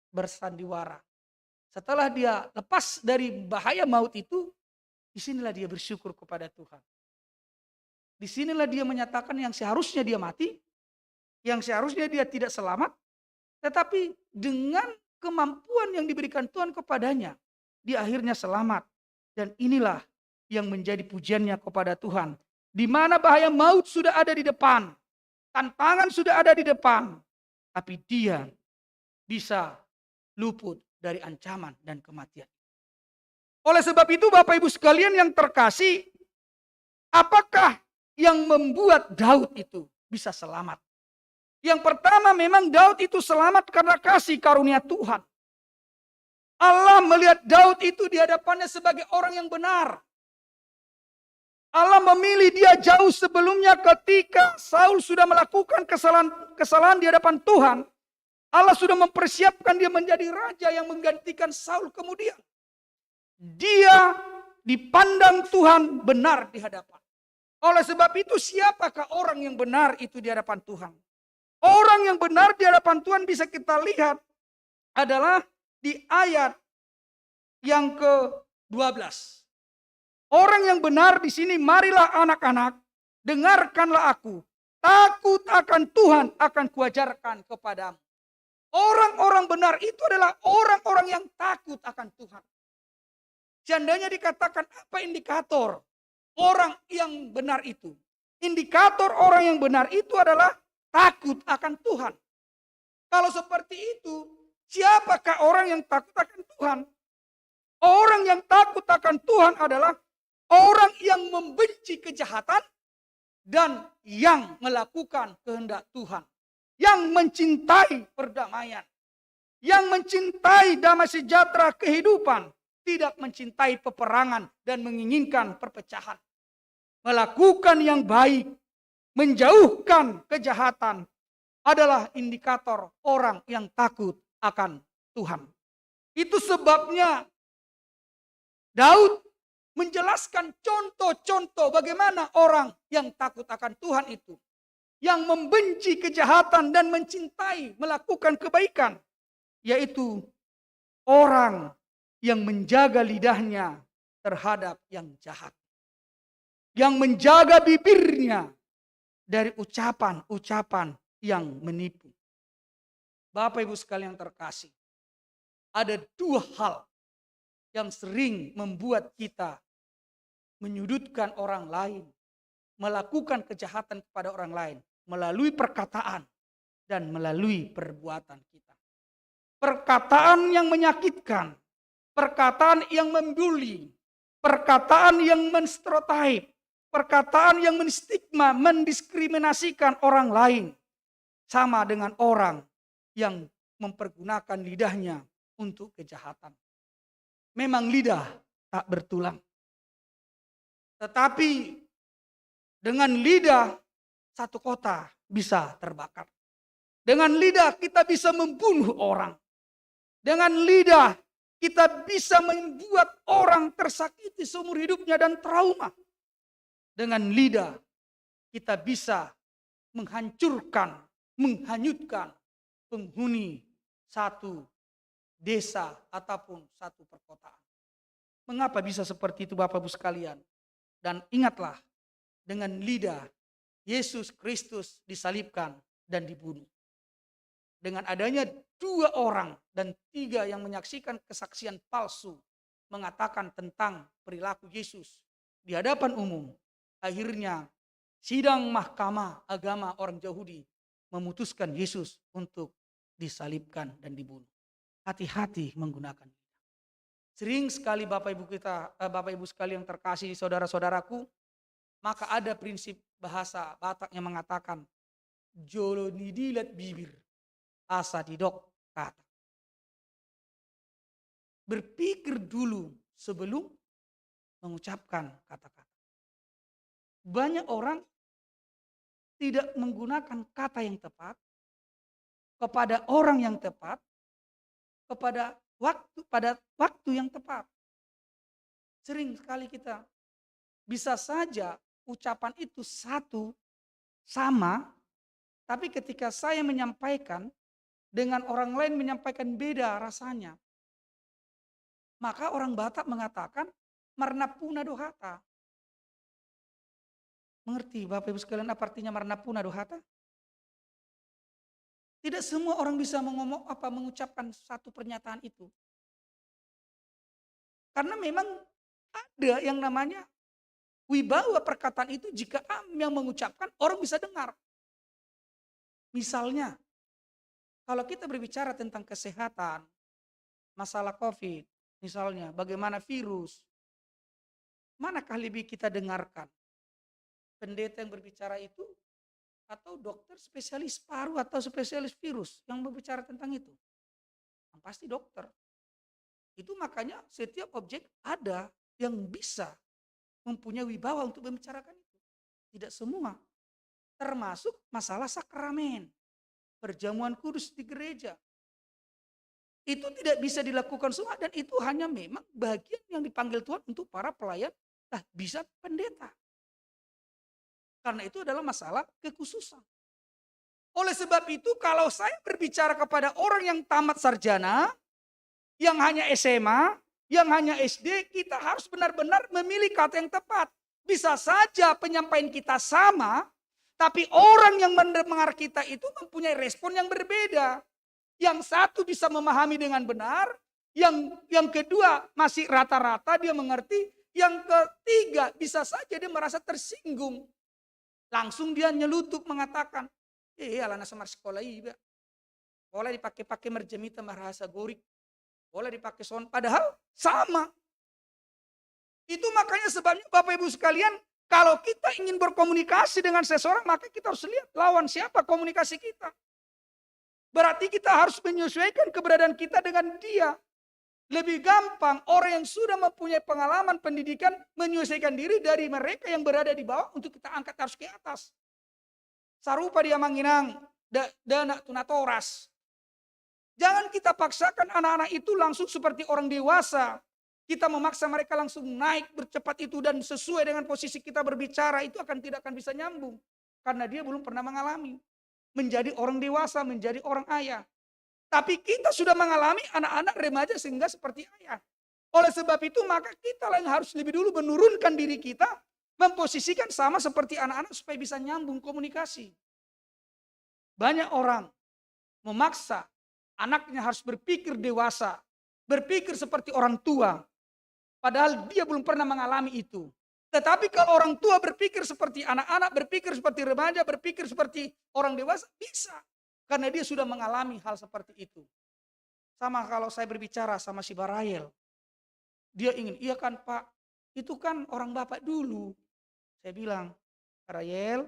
bersandiwara. Setelah dia lepas dari bahaya maut itu, disinilah dia bersyukur kepada Tuhan. Disinilah dia menyatakan yang seharusnya dia mati, yang seharusnya dia tidak selamat, tetapi dengan kemampuan yang diberikan Tuhan kepadanya, dia akhirnya selamat. Dan inilah yang menjadi pujiannya kepada Tuhan. Di mana bahaya maut sudah ada di depan, tantangan sudah ada di depan, tapi dia bisa luput dari ancaman dan kematian. Oleh sebab itu Bapak Ibu sekalian yang terkasih, apakah yang membuat Daud itu bisa selamat? Yang pertama, memang Daud itu selamat karena kasih karunia Tuhan. Allah melihat Daud itu di hadapannya sebagai orang yang benar. Allah memilih dia jauh sebelumnya ketika Saul sudah melakukan kesalahan di hadapan Tuhan. Allah sudah mempersiapkan dia menjadi raja yang menggantikan Saul kemudian. Dia dipandang Tuhan benar di hadapan. Oleh sebab itu siapakah orang yang benar itu di hadapan Tuhan? Orang yang benar di hadapan Tuhan bisa kita lihat adalah di ayat yang ke-12. Orang yang benar di sini, marilah anak-anak, dengarkanlah aku. Takut akan Tuhan akan kuajarkan kepadamu. Orang-orang benar itu adalah orang-orang yang takut akan Tuhan. Seandainya dikatakan apa indikator orang yang benar itu? Indikator orang yang benar itu adalah takut akan Tuhan. Kalau seperti itu, siapakah orang yang takut akan Tuhan? Orang yang takut akan Tuhan adalah orang yang membenci kejahatan dan yang melakukan kehendak Tuhan. Yang mencintai perdamaian. Yang mencintai damai sejahtera kehidupan. Tidak mencintai peperangan dan menginginkan perpecahan. Melakukan yang baik, menjauhkan kejahatan adalah indikator orang yang takut akan Tuhan. Itu sebabnya Daud menjelaskan contoh-contoh bagaimana orang yang takut akan Tuhan itu. Yang membenci kejahatan dan mencintai melakukan kebaikan. Yaitu orang yang menjaga lidahnya terhadap yang jahat. Yang menjaga bibirnya dari ucapan-ucapan yang menipu. Bapak Ibu sekalian terkasih, ada 2 hal yang sering membuat kita menyudutkan orang lain, melakukan kejahatan kepada orang lain, melalui perkataan dan melalui perbuatan kita. Perkataan yang menyakitkan, perkataan yang membuli, perkataan yang menstereotip, perkataan yang menstigma, mendiskriminasikan orang lain. Sama dengan orang yang mempergunakan lidahnya untuk kejahatan. Memang lidah tak bertulang. Tetapi dengan lidah satu kota bisa terbakar. Dengan lidah kita bisa membunuh orang. Dengan lidah kita bisa membuat orang tersakiti seumur hidupnya dan trauma. Dengan lidah kita bisa menghancurkan, menghanyutkan penghuni satu desa ataupun satu perkotaan. Mengapa bisa seperti itu Bapak Ibu sekalian? Dan ingatlah, dengan lidah Yesus Kristus disalibkan dan dibunuh. Dengan adanya 2 orang dan 3 yang menyaksikan kesaksian palsu mengatakan tentang perilaku Yesus di hadapan umum, akhirnya sidang mahkamah agama orang Yahudi memutuskan Yesus untuk disalibkan dan dibunuh. Hati-hati menggunakan lidah. Sering sekali Bapak Ibu sekalian yang terkasih, saudara-saudaraku, maka ada prinsip bahasa Batak yang mengatakan jolo nidilat bibir, asa didok kata. Berpikir dulu sebelum mengucapkan kata-kata. Banyak orang tidak menggunakan kata yang tepat kepada orang yang tepat, pada waktu yang tepat. Sering sekali kita bisa saja ucapan itu satu, sama, tapi ketika saya menyampaikan dengan orang lain menyampaikan beda rasanya. Maka orang Batak mengatakan marna puna dohata. Mengerti Bapak Ibu sekalian apa artinya marna puna dohata? Tidak semua orang bisa mengucapkan satu pernyataan itu. Karena memang ada yang namanya wibawa perkataan itu, jika yang mengucapkan orang bisa dengar. Misalnya, kalau kita berbicara tentang kesehatan, masalah COVID, misalnya bagaimana virus, manakah lebih kita dengarkan? Pendeta yang berbicara itu atau dokter spesialis paru atau spesialis virus yang berbicara tentang itu? Yang pasti dokter. Itu makanya setiap objek ada yang bisa mempunyai wibawa untuk membicarakan itu. Tidak semua. Termasuk masalah sakramen, perjamuan kudus di gereja. Itu tidak bisa dilakukan semua dan itu hanya memang bagian yang dipanggil Tuhan untuk para pelayan bisa pendeta. Karena itu adalah masalah kekhususan. Oleh sebab itu kalau saya berbicara kepada orang yang tamat sarjana, yang hanya SMA, yang hanya SD, kita harus benar-benar memilih kata yang tepat. Bisa saja penyampaian kita sama, tapi orang yang mendengar kita itu mempunyai respon yang berbeda. Yang satu bisa memahami dengan benar, yang kedua masih rata-rata dia mengerti, yang ketiga bisa saja dia merasa tersinggung. Langsung dia nyelutup mengatakan, alana semar sekolah iba. Boleh dipakai merjemita merasa gorik. Boleh dipakai son, padahal sama. Itu makanya sebabnya Bapak Ibu sekalian, kalau kita ingin berkomunikasi dengan seseorang, maka kita harus lihat lawan siapa komunikasi kita. Berarti kita harus menyesuaikan keberadaan kita dengan dia. Lebih gampang orang yang sudah mempunyai pengalaman pendidikan menyesuaikan diri dari mereka yang berada di bawah untuk kita angkat harus ke atas. Sarupa dia manginang dana tunatoras. Jangan kita paksakan anak-anak itu langsung seperti orang dewasa. Kita memaksa mereka langsung naik bercepat itu dan sesuai dengan posisi kita berbicara itu tidak akan bisa nyambung. Karena dia belum pernah mengalami. Menjadi orang dewasa, menjadi orang ayah. Tapi kita sudah mengalami anak-anak remaja sehingga seperti ayah. Oleh sebab itu maka kita yang harus lebih dulu menurunkan diri kita. Memposisikan sama seperti anak-anak supaya bisa nyambung komunikasi. Banyak orang memaksa anaknya harus berpikir dewasa. Berpikir seperti orang tua. Padahal dia belum pernah mengalami itu. Tetapi kalau orang tua berpikir seperti anak-anak, berpikir seperti remaja, berpikir seperti orang dewasa, bisa. Karena dia sudah mengalami hal seperti itu. Sama kalau saya berbicara sama si Barael. Dia ingin, iya kan Pak, itu kan orang Bapak dulu. Saya bilang, Barael,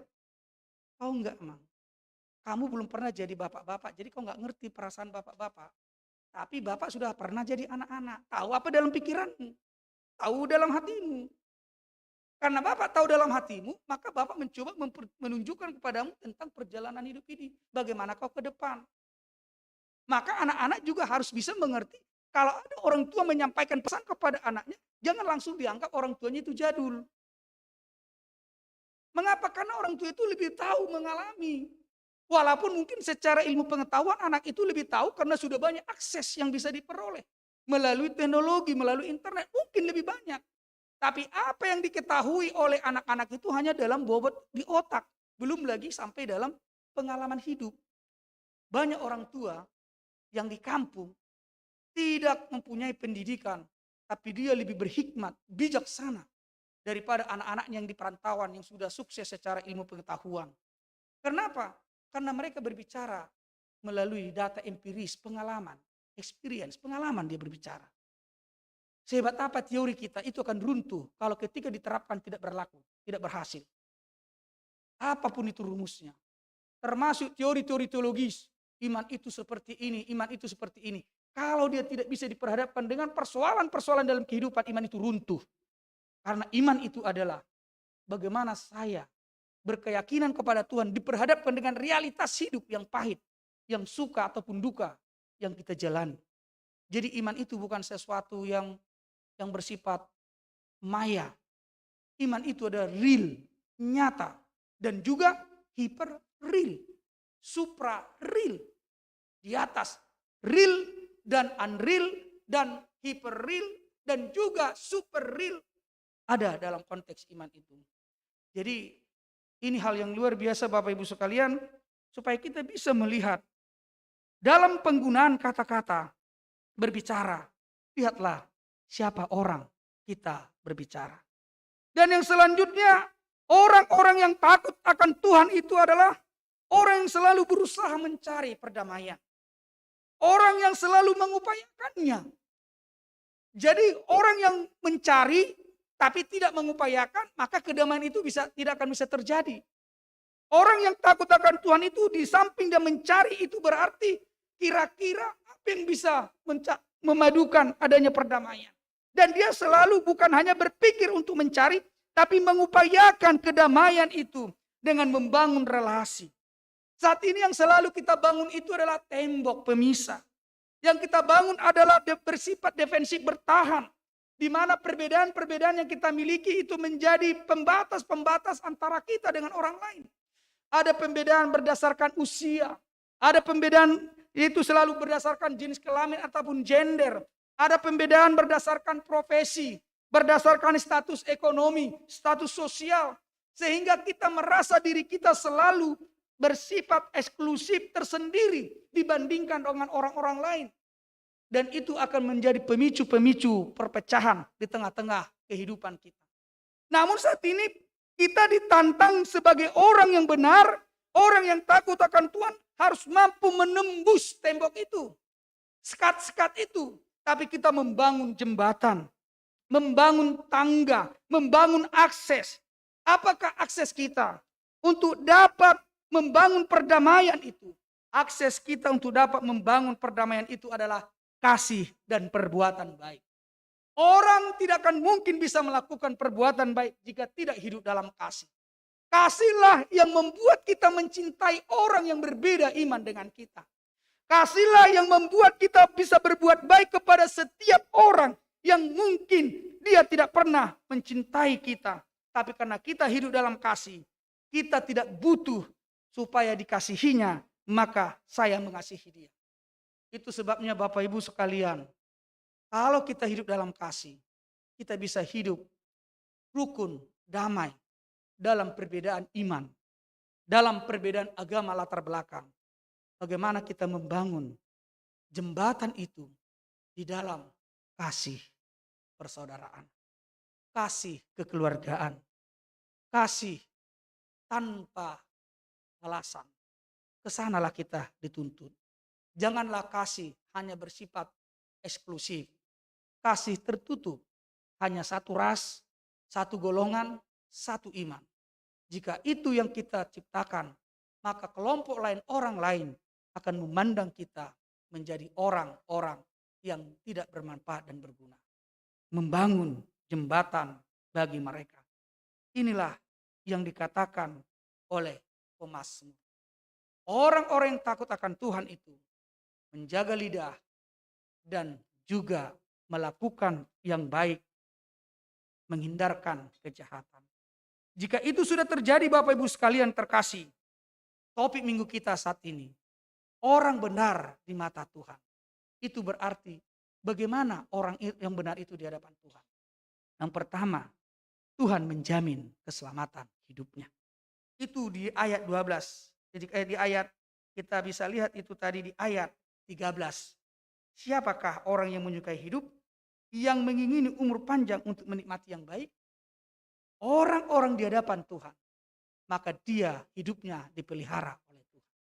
kau enggak emang. Kamu belum pernah jadi bapak-bapak, jadi kau enggak ngerti perasaan bapak-bapak. Tapi Bapak sudah pernah jadi anak-anak. Tahu apa dalam pikiranmu. Tahu dalam hatimu. Karena Bapak tahu dalam hatimu, maka Bapak mencoba menunjukkan kepadamu tentang perjalanan hidup ini. Bagaimana kau ke depan. Maka anak-anak juga harus bisa mengerti, kalau ada orang tua menyampaikan pesan kepada anaknya, jangan langsung dianggap orang tuanya itu jadul. Mengapa? Karena orang tua itu lebih tahu mengalami. Walaupun mungkin secara ilmu pengetahuan anak itu lebih tahu karena sudah banyak akses yang bisa diperoleh. Melalui teknologi, melalui internet, mungkin lebih banyak. Tapi apa yang diketahui oleh anak-anak itu hanya dalam bobot di otak. Belum lagi sampai dalam pengalaman hidup. Banyak orang tua yang di kampung tidak mempunyai pendidikan, tapi dia lebih berhikmat, bijaksana daripada anak-anaknya yang di perantauan yang sudah sukses secara ilmu pengetahuan. Kenapa? Karena mereka berbicara melalui data empiris, pengalaman, experience, pengalaman dia berbicara. Sehebat apa teori kita itu akan runtuh kalau ketika diterapkan tidak berlaku, tidak berhasil. Apapun itu rumusnya. Termasuk teori-teori teologis. Iman itu seperti ini, iman itu seperti ini. Kalau dia tidak bisa diperhadapkan dengan persoalan-persoalan dalam kehidupan, iman itu runtuh. Karena iman itu adalah bagaimana saya berkeyakinan kepada Tuhan diperhadapkan dengan realitas hidup yang pahit, yang suka ataupun duka yang kita jalani. Jadi iman itu bukan sesuatu yang bersifat maya. Iman itu adalah real, nyata, dan juga hiper real, supra real, di atas real dan unreal dan hiper real dan juga super real ada dalam konteks iman itu. Jadi ini hal yang luar biasa Bapak Ibu sekalian, supaya kita bisa melihat dalam penggunaan kata-kata berbicara, lihatlah siapa orang kita berbicara. Dan yang selanjutnya, orang-orang yang takut akan Tuhan itu adalah orang yang selalu berusaha mencari perdamaian. Orang yang selalu mengupayakannya. Jadi orang yang mencari tapi tidak mengupayakan, maka kedamaian itu tidak akan bisa terjadi. Orang yang takut akan Tuhan itu di samping dia mencari itu berarti kira-kira apa yang bisa memadukan adanya perdamaian. Dan dia selalu bukan hanya berpikir untuk mencari, tapi mengupayakan kedamaian itu dengan membangun relasi. Saat ini yang selalu kita bangun itu adalah tembok pemisah. Yang kita bangun adalah bersifat defensif bertahan. Di mana perbedaan-perbedaan yang kita miliki itu menjadi pembatas-pembatas antara kita dengan orang lain. Ada pembedaan berdasarkan usia. Ada pembedaan itu selalu berdasarkan jenis kelamin ataupun gender. Ada pembedaan berdasarkan profesi. Berdasarkan status ekonomi, status sosial. Sehingga kita merasa diri kita selalu bersifat eksklusif tersendiri dibandingkan dengan orang-orang lain. Dan itu akan menjadi pemicu-pemicu perpecahan di tengah-tengah kehidupan kita. Namun saat ini kita ditantang sebagai orang yang benar, orang yang takut akan Tuhan harus mampu menembus tembok itu. Sekat-sekat itu. Tapi kita membangun jembatan, membangun tangga, membangun akses. Apakah akses kita untuk dapat membangun perdamaian itu? Akses kita untuk dapat membangun perdamaian itu adalah kasih dan perbuatan baik. Orang tidak akan mungkin bisa melakukan perbuatan baik jika tidak hidup dalam kasih. Kasihlah yang membuat kita mencintai orang yang berbeda iman dengan kita. Kasihlah yang membuat kita bisa berbuat baik kepada setiap orang yang mungkin dia tidak pernah mencintai kita. Tapi karena kita hidup dalam kasih, kita tidak butuh supaya dikasihinya, maka saya mengasihi dia. Itu sebabnya Bapak Ibu sekalian, kalau kita hidup dalam kasih, kita bisa hidup rukun, damai, dalam perbedaan iman, dalam perbedaan agama latar belakang. Bagaimana kita membangun jembatan itu di dalam kasih persaudaraan, kasih kekeluargaan, kasih tanpa alasan. Kesanalah kita dituntut. Janganlah kasih hanya bersifat eksklusif. Kasih tertutup. Hanya satu ras, satu golongan, satu iman. Jika itu yang kita ciptakan, maka kelompok lain, orang lain akan memandang kita menjadi orang-orang yang tidak bermanfaat dan berguna. Membangun jembatan bagi mereka. Inilah yang dikatakan oleh pemazmur. Orang-orang yang takut akan Tuhan itu menjaga lidah dan juga melakukan yang baik, menghindarkan kejahatan. Jika itu sudah terjadi Bapak Ibu sekalian terkasih, topik minggu kita saat ini, orang benar di mata Tuhan. Itu berarti bagaimana orang yang benar itu di hadapan Tuhan. Yang pertama, Tuhan menjamin keselamatan hidupnya. Itu di ayat 12. Jadi di ayat kita bisa lihat itu tadi di ayat 13. Siapakah orang yang menyukai hidup, yang mengingini umur panjang untuk menikmati yang baik? Orang-orang di hadapan Tuhan. Maka dia hidupnya dipelihara oleh Tuhan.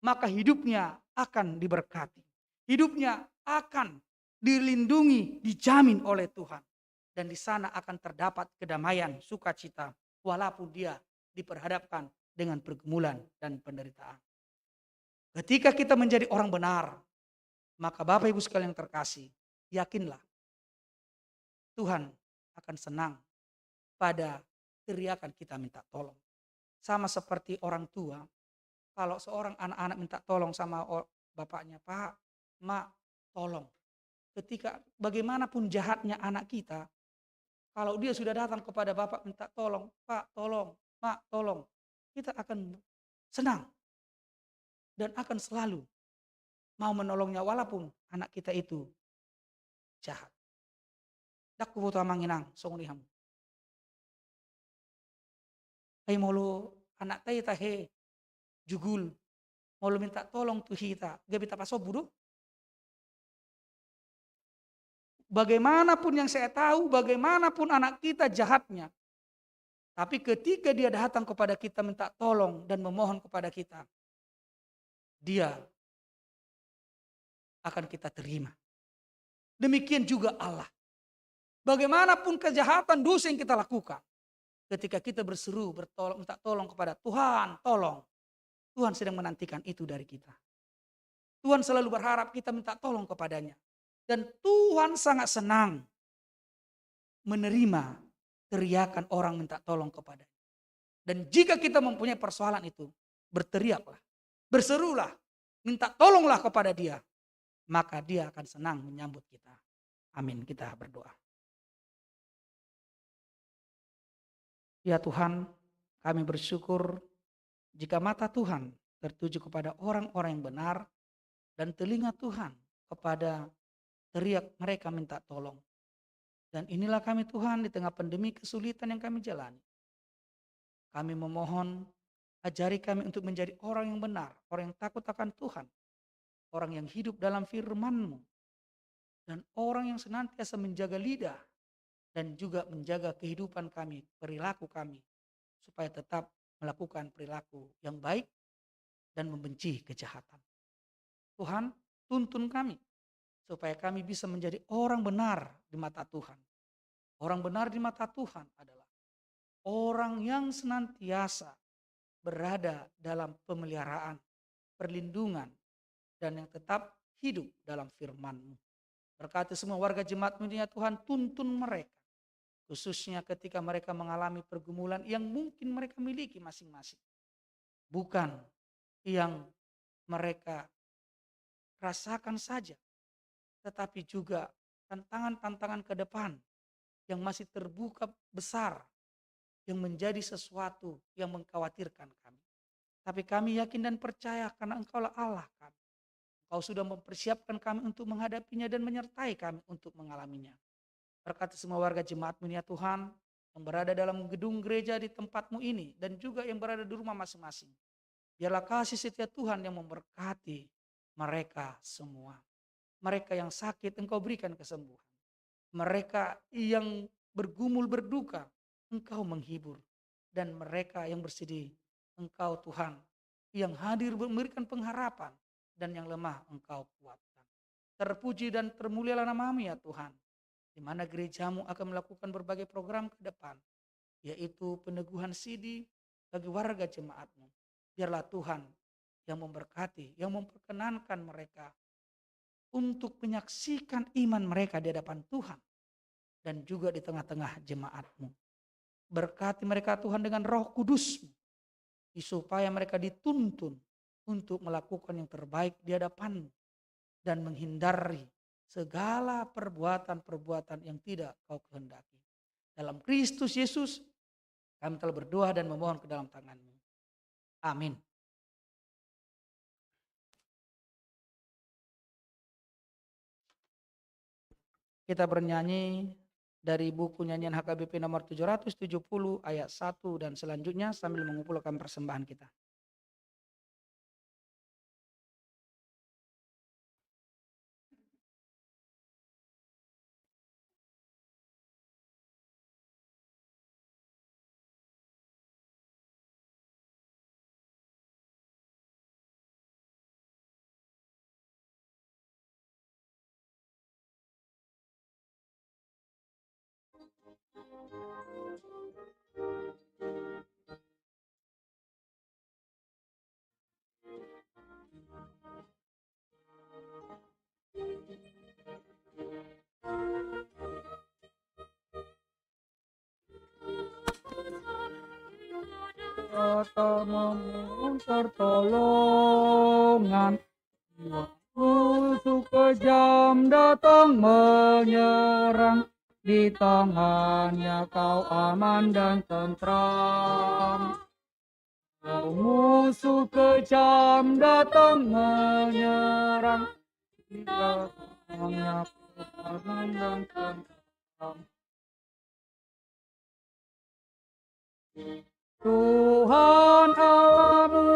Maka hidupnya akan diberkati. Hidupnya akan dilindungi, dijamin oleh Tuhan. Dan di sana akan terdapat kedamaian, sukacita, walaupun dia diperhadapkan dengan pergumulan dan penderitaan. Ketika kita menjadi orang benar, maka Bapak Ibu sekalian yang terkasih, yakinlah Tuhan akan senang pada teriakan kita minta tolong. Sama seperti orang tua, kalau seorang anak-anak minta tolong sama bapaknya, Pak, Mak, tolong. Ketika bagaimanapun jahatnya anak kita, kalau dia sudah datang kepada bapak minta tolong, Pak tolong, Mak tolong, kita akan senang. Dan akan selalu mau menolongnya walaupun anak kita itu jahat. Dak kubuto manginang song liham. Ay molo anak tayo tahe jugul. Molo minta tolong tuh hita. Gabi tapaso budo. Bagaimanapun yang saya tahu, bagaimanapun anak kita jahatnya. Tapi ketika dia datang kepada kita minta tolong dan memohon kepada kita, dia akan kita terima. Demikian juga Allah. Bagaimanapun kejahatan dosa yang kita lakukan, ketika kita berseru, minta tolong kepada Tuhan, tolong. Tuhan sedang menantikan itu dari kita. Tuhan selalu berharap kita minta tolong kepadanya. Dan Tuhan sangat senang menerima teriakan orang minta tolong kepadanya. Dan jika kita mempunyai persoalan itu, berteriaklah, berserulah, minta tolonglah kepada dia. Maka dia akan senang menyambut kita. Amin, kita berdoa. Ya Tuhan, kami bersyukur jika mata Tuhan tertuju kepada orang-orang yang benar dan telinga Tuhan kepada teriak mereka minta tolong. Dan inilah kami Tuhan di tengah pandemi kesulitan yang kami jalani. Kami memohon ajari kami untuk menjadi orang yang benar, orang yang takut akan Tuhan. Orang yang hidup dalam firman-Mu. Dan orang yang senantiasa menjaga lidah dan juga menjaga kehidupan kami, perilaku kami. Supaya tetap melakukan perilaku yang baik dan membenci kejahatan. Tuhan, tuntun kami. Supaya kami bisa menjadi orang benar di mata Tuhan. Orang benar di mata Tuhan adalah orang yang senantiasa berada dalam pemeliharaan, perlindungan, dan yang tetap hidup dalam firman-Mu. Berkati semua warga jemaat-Mu ya Tuhan, tuntun mereka. Khususnya ketika mereka mengalami pergumulan yang mungkin mereka miliki masing-masing. Bukan yang mereka rasakan saja, tetapi juga tantangan-tantangan ke depan yang masih terbuka besar, yang menjadi sesuatu yang mengkhawatirkan kami. Tapi kami yakin dan percaya karena Engkaulah Allah kami. Engkau sudah mempersiapkan kami untuk menghadapinya dan menyertai kami untuk mengalaminya. Berkati semua warga jemaat-Mu ya Tuhan, yang berada dalam gedung gereja di tempat-Mu ini dan juga yang berada di rumah masing-masing. Biarlah kasih setia Tuhan yang memberkati mereka semua. Mereka yang sakit Engkau berikan kesembuhan. Mereka yang bergumul berduka Engkau menghibur. Dan mereka yang bersedih Engkau Tuhan yang hadir memberikan pengharapan. Dan yang lemah Engkau kuatkan. Terpuji dan termulialah nama-Mu ya Tuhan. Di mana gereja-Mu akan melakukan berbagai program ke depan. Yaitu peneguhan sidi bagi warga jemaat-Mu. Biarlah Tuhan yang memberkati, yang memperkenankan mereka untuk menyaksikan iman mereka di hadapan Tuhan dan juga di tengah-tengah jemaat-Mu. Berkati mereka Tuhan dengan Roh Kudus-Mu, supaya mereka dituntun untuk melakukan yang terbaik di hadapan-Mu dan menghindari segala perbuatan-perbuatan yang tidak Kau kehendaki. Dalam Kristus Yesus kami telah berdoa dan memohon ke dalam tangan-Mu. Amin. Kita bernyanyi dari buku nyanyian HKBP nomor 770 ayat 1 dan selanjutnya sambil mengumpulkan persembahan kita. Kata memohon pertolongan, musuh kejam datang menyerang, di tangannya kau aman dan tentram. Musuh kejam datang menyerang, di tangannya kau aman dan tentram. Tuhan Allahmu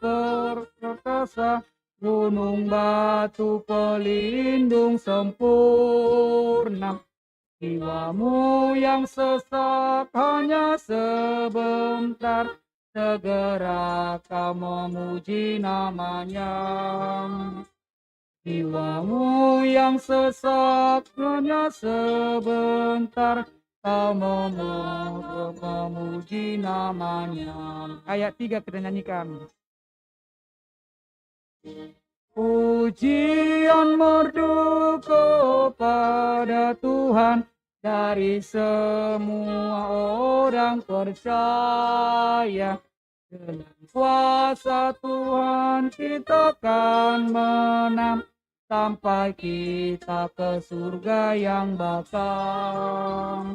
perkasa, gunung batu pelindung sempurna. Jiwamu yang sesak hanya sebentar, segera kau memuji namanya. Jiwamu yang sesak hanya sebentar, kau memuji namanya. Ayat 3 kita nyanyikan. Pujian merdu kepada Tuhan dari semua orang percaya. Dengan kuasa Tuhan kita akan menang, sampai kita ke surga yang bakal.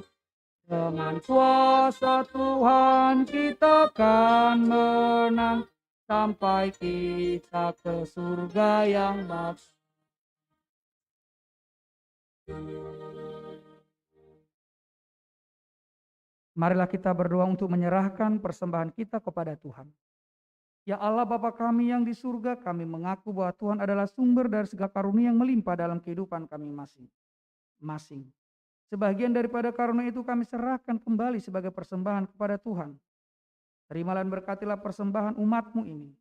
Dengan kuasa Tuhan kita akan menang, sampai kita ke surga yang bakal. Marilah kita berdoa untuk menyerahkan persembahan kita kepada Tuhan. Ya Allah Bapa kami yang di surga, kami mengaku bahwa Tuhan adalah sumber dari segala karunia yang melimpah dalam kehidupan kami masing-masing. Sebagian daripada karunia itu kami serahkan kembali sebagai persembahan kepada Tuhan. Terimalah dan berkatilah persembahan umat-Mu ini,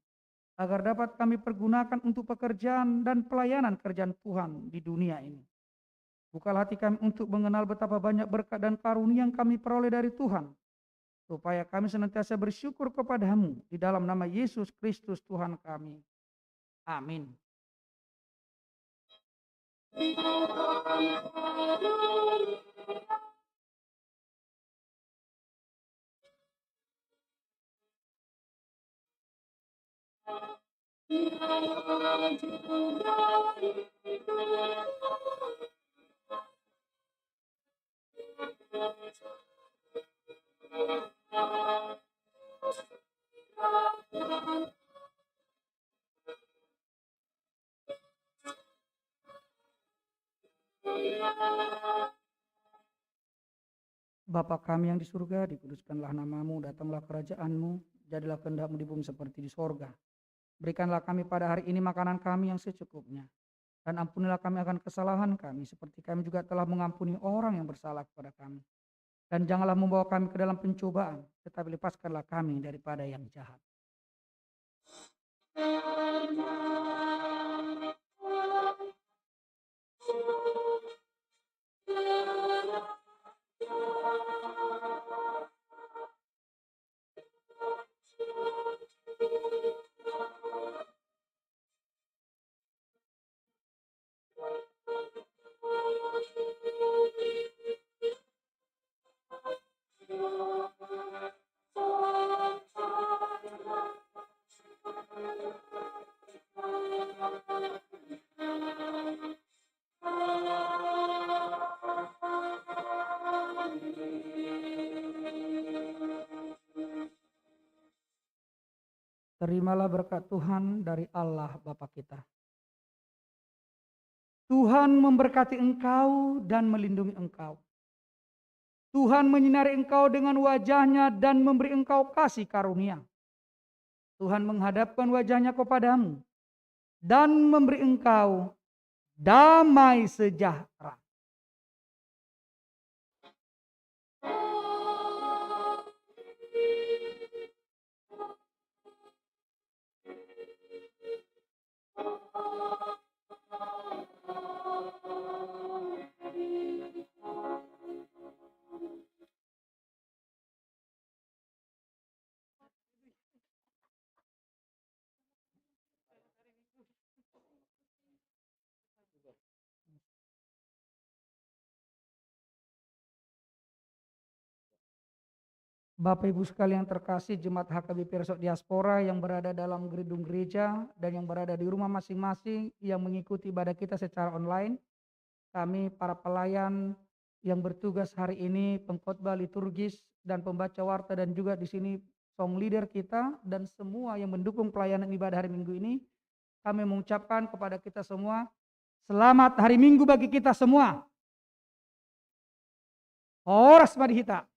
agar dapat kami pergunakan untuk pekerjaan dan pelayanan kerjaan Tuhan di dunia ini. Bukalah hati kami untuk mengenal betapa banyak berkat dan karunia yang kami peroleh dari Tuhan, supaya kami senantiasa bersyukur kepada-Mu di dalam nama Yesus Kristus Tuhan kami. Amin. Bapa kami yang di surga, dikuduskanlah nama-Mu, datanglah kerajaan-Mu, jadilah kehendak-Mu di bumi seperti di sorga. Berikanlah kami pada hari ini makanan kami yang secukupnya, dan ampunilah kami akan kesalahan kami, seperti kami juga telah mengampuni orang yang bersalah kepada kami. Dan janganlah membawa kami ke dalam pencobaan, tetapi lepaskanlah kami daripada yang jahat. Terimalah berkat Tuhan dari Allah Bapa kita. Tuhan memberkati engkau dan melindungi engkau. Tuhan menyinari engkau dengan wajah-Nya dan memberi engkau kasih karunia. Tuhan menghadapkan wajah-Nya kepadamu dan memberi engkau damai sejahtera. Bapak Ibu sekalian terkasih, Jemaat HKBP Persok Diaspora yang berada dalam gedung gereja dan yang berada di rumah masing-masing yang mengikuti ibadah kita secara online. Kami para pelayan yang bertugas hari ini, pengkhotbah liturgis dan pembaca warta dan juga di sini song leader kita dan semua yang mendukung pelayanan ibadah hari Minggu ini, kami mengucapkan kepada kita semua, selamat hari Minggu bagi kita semua. Horas madihita.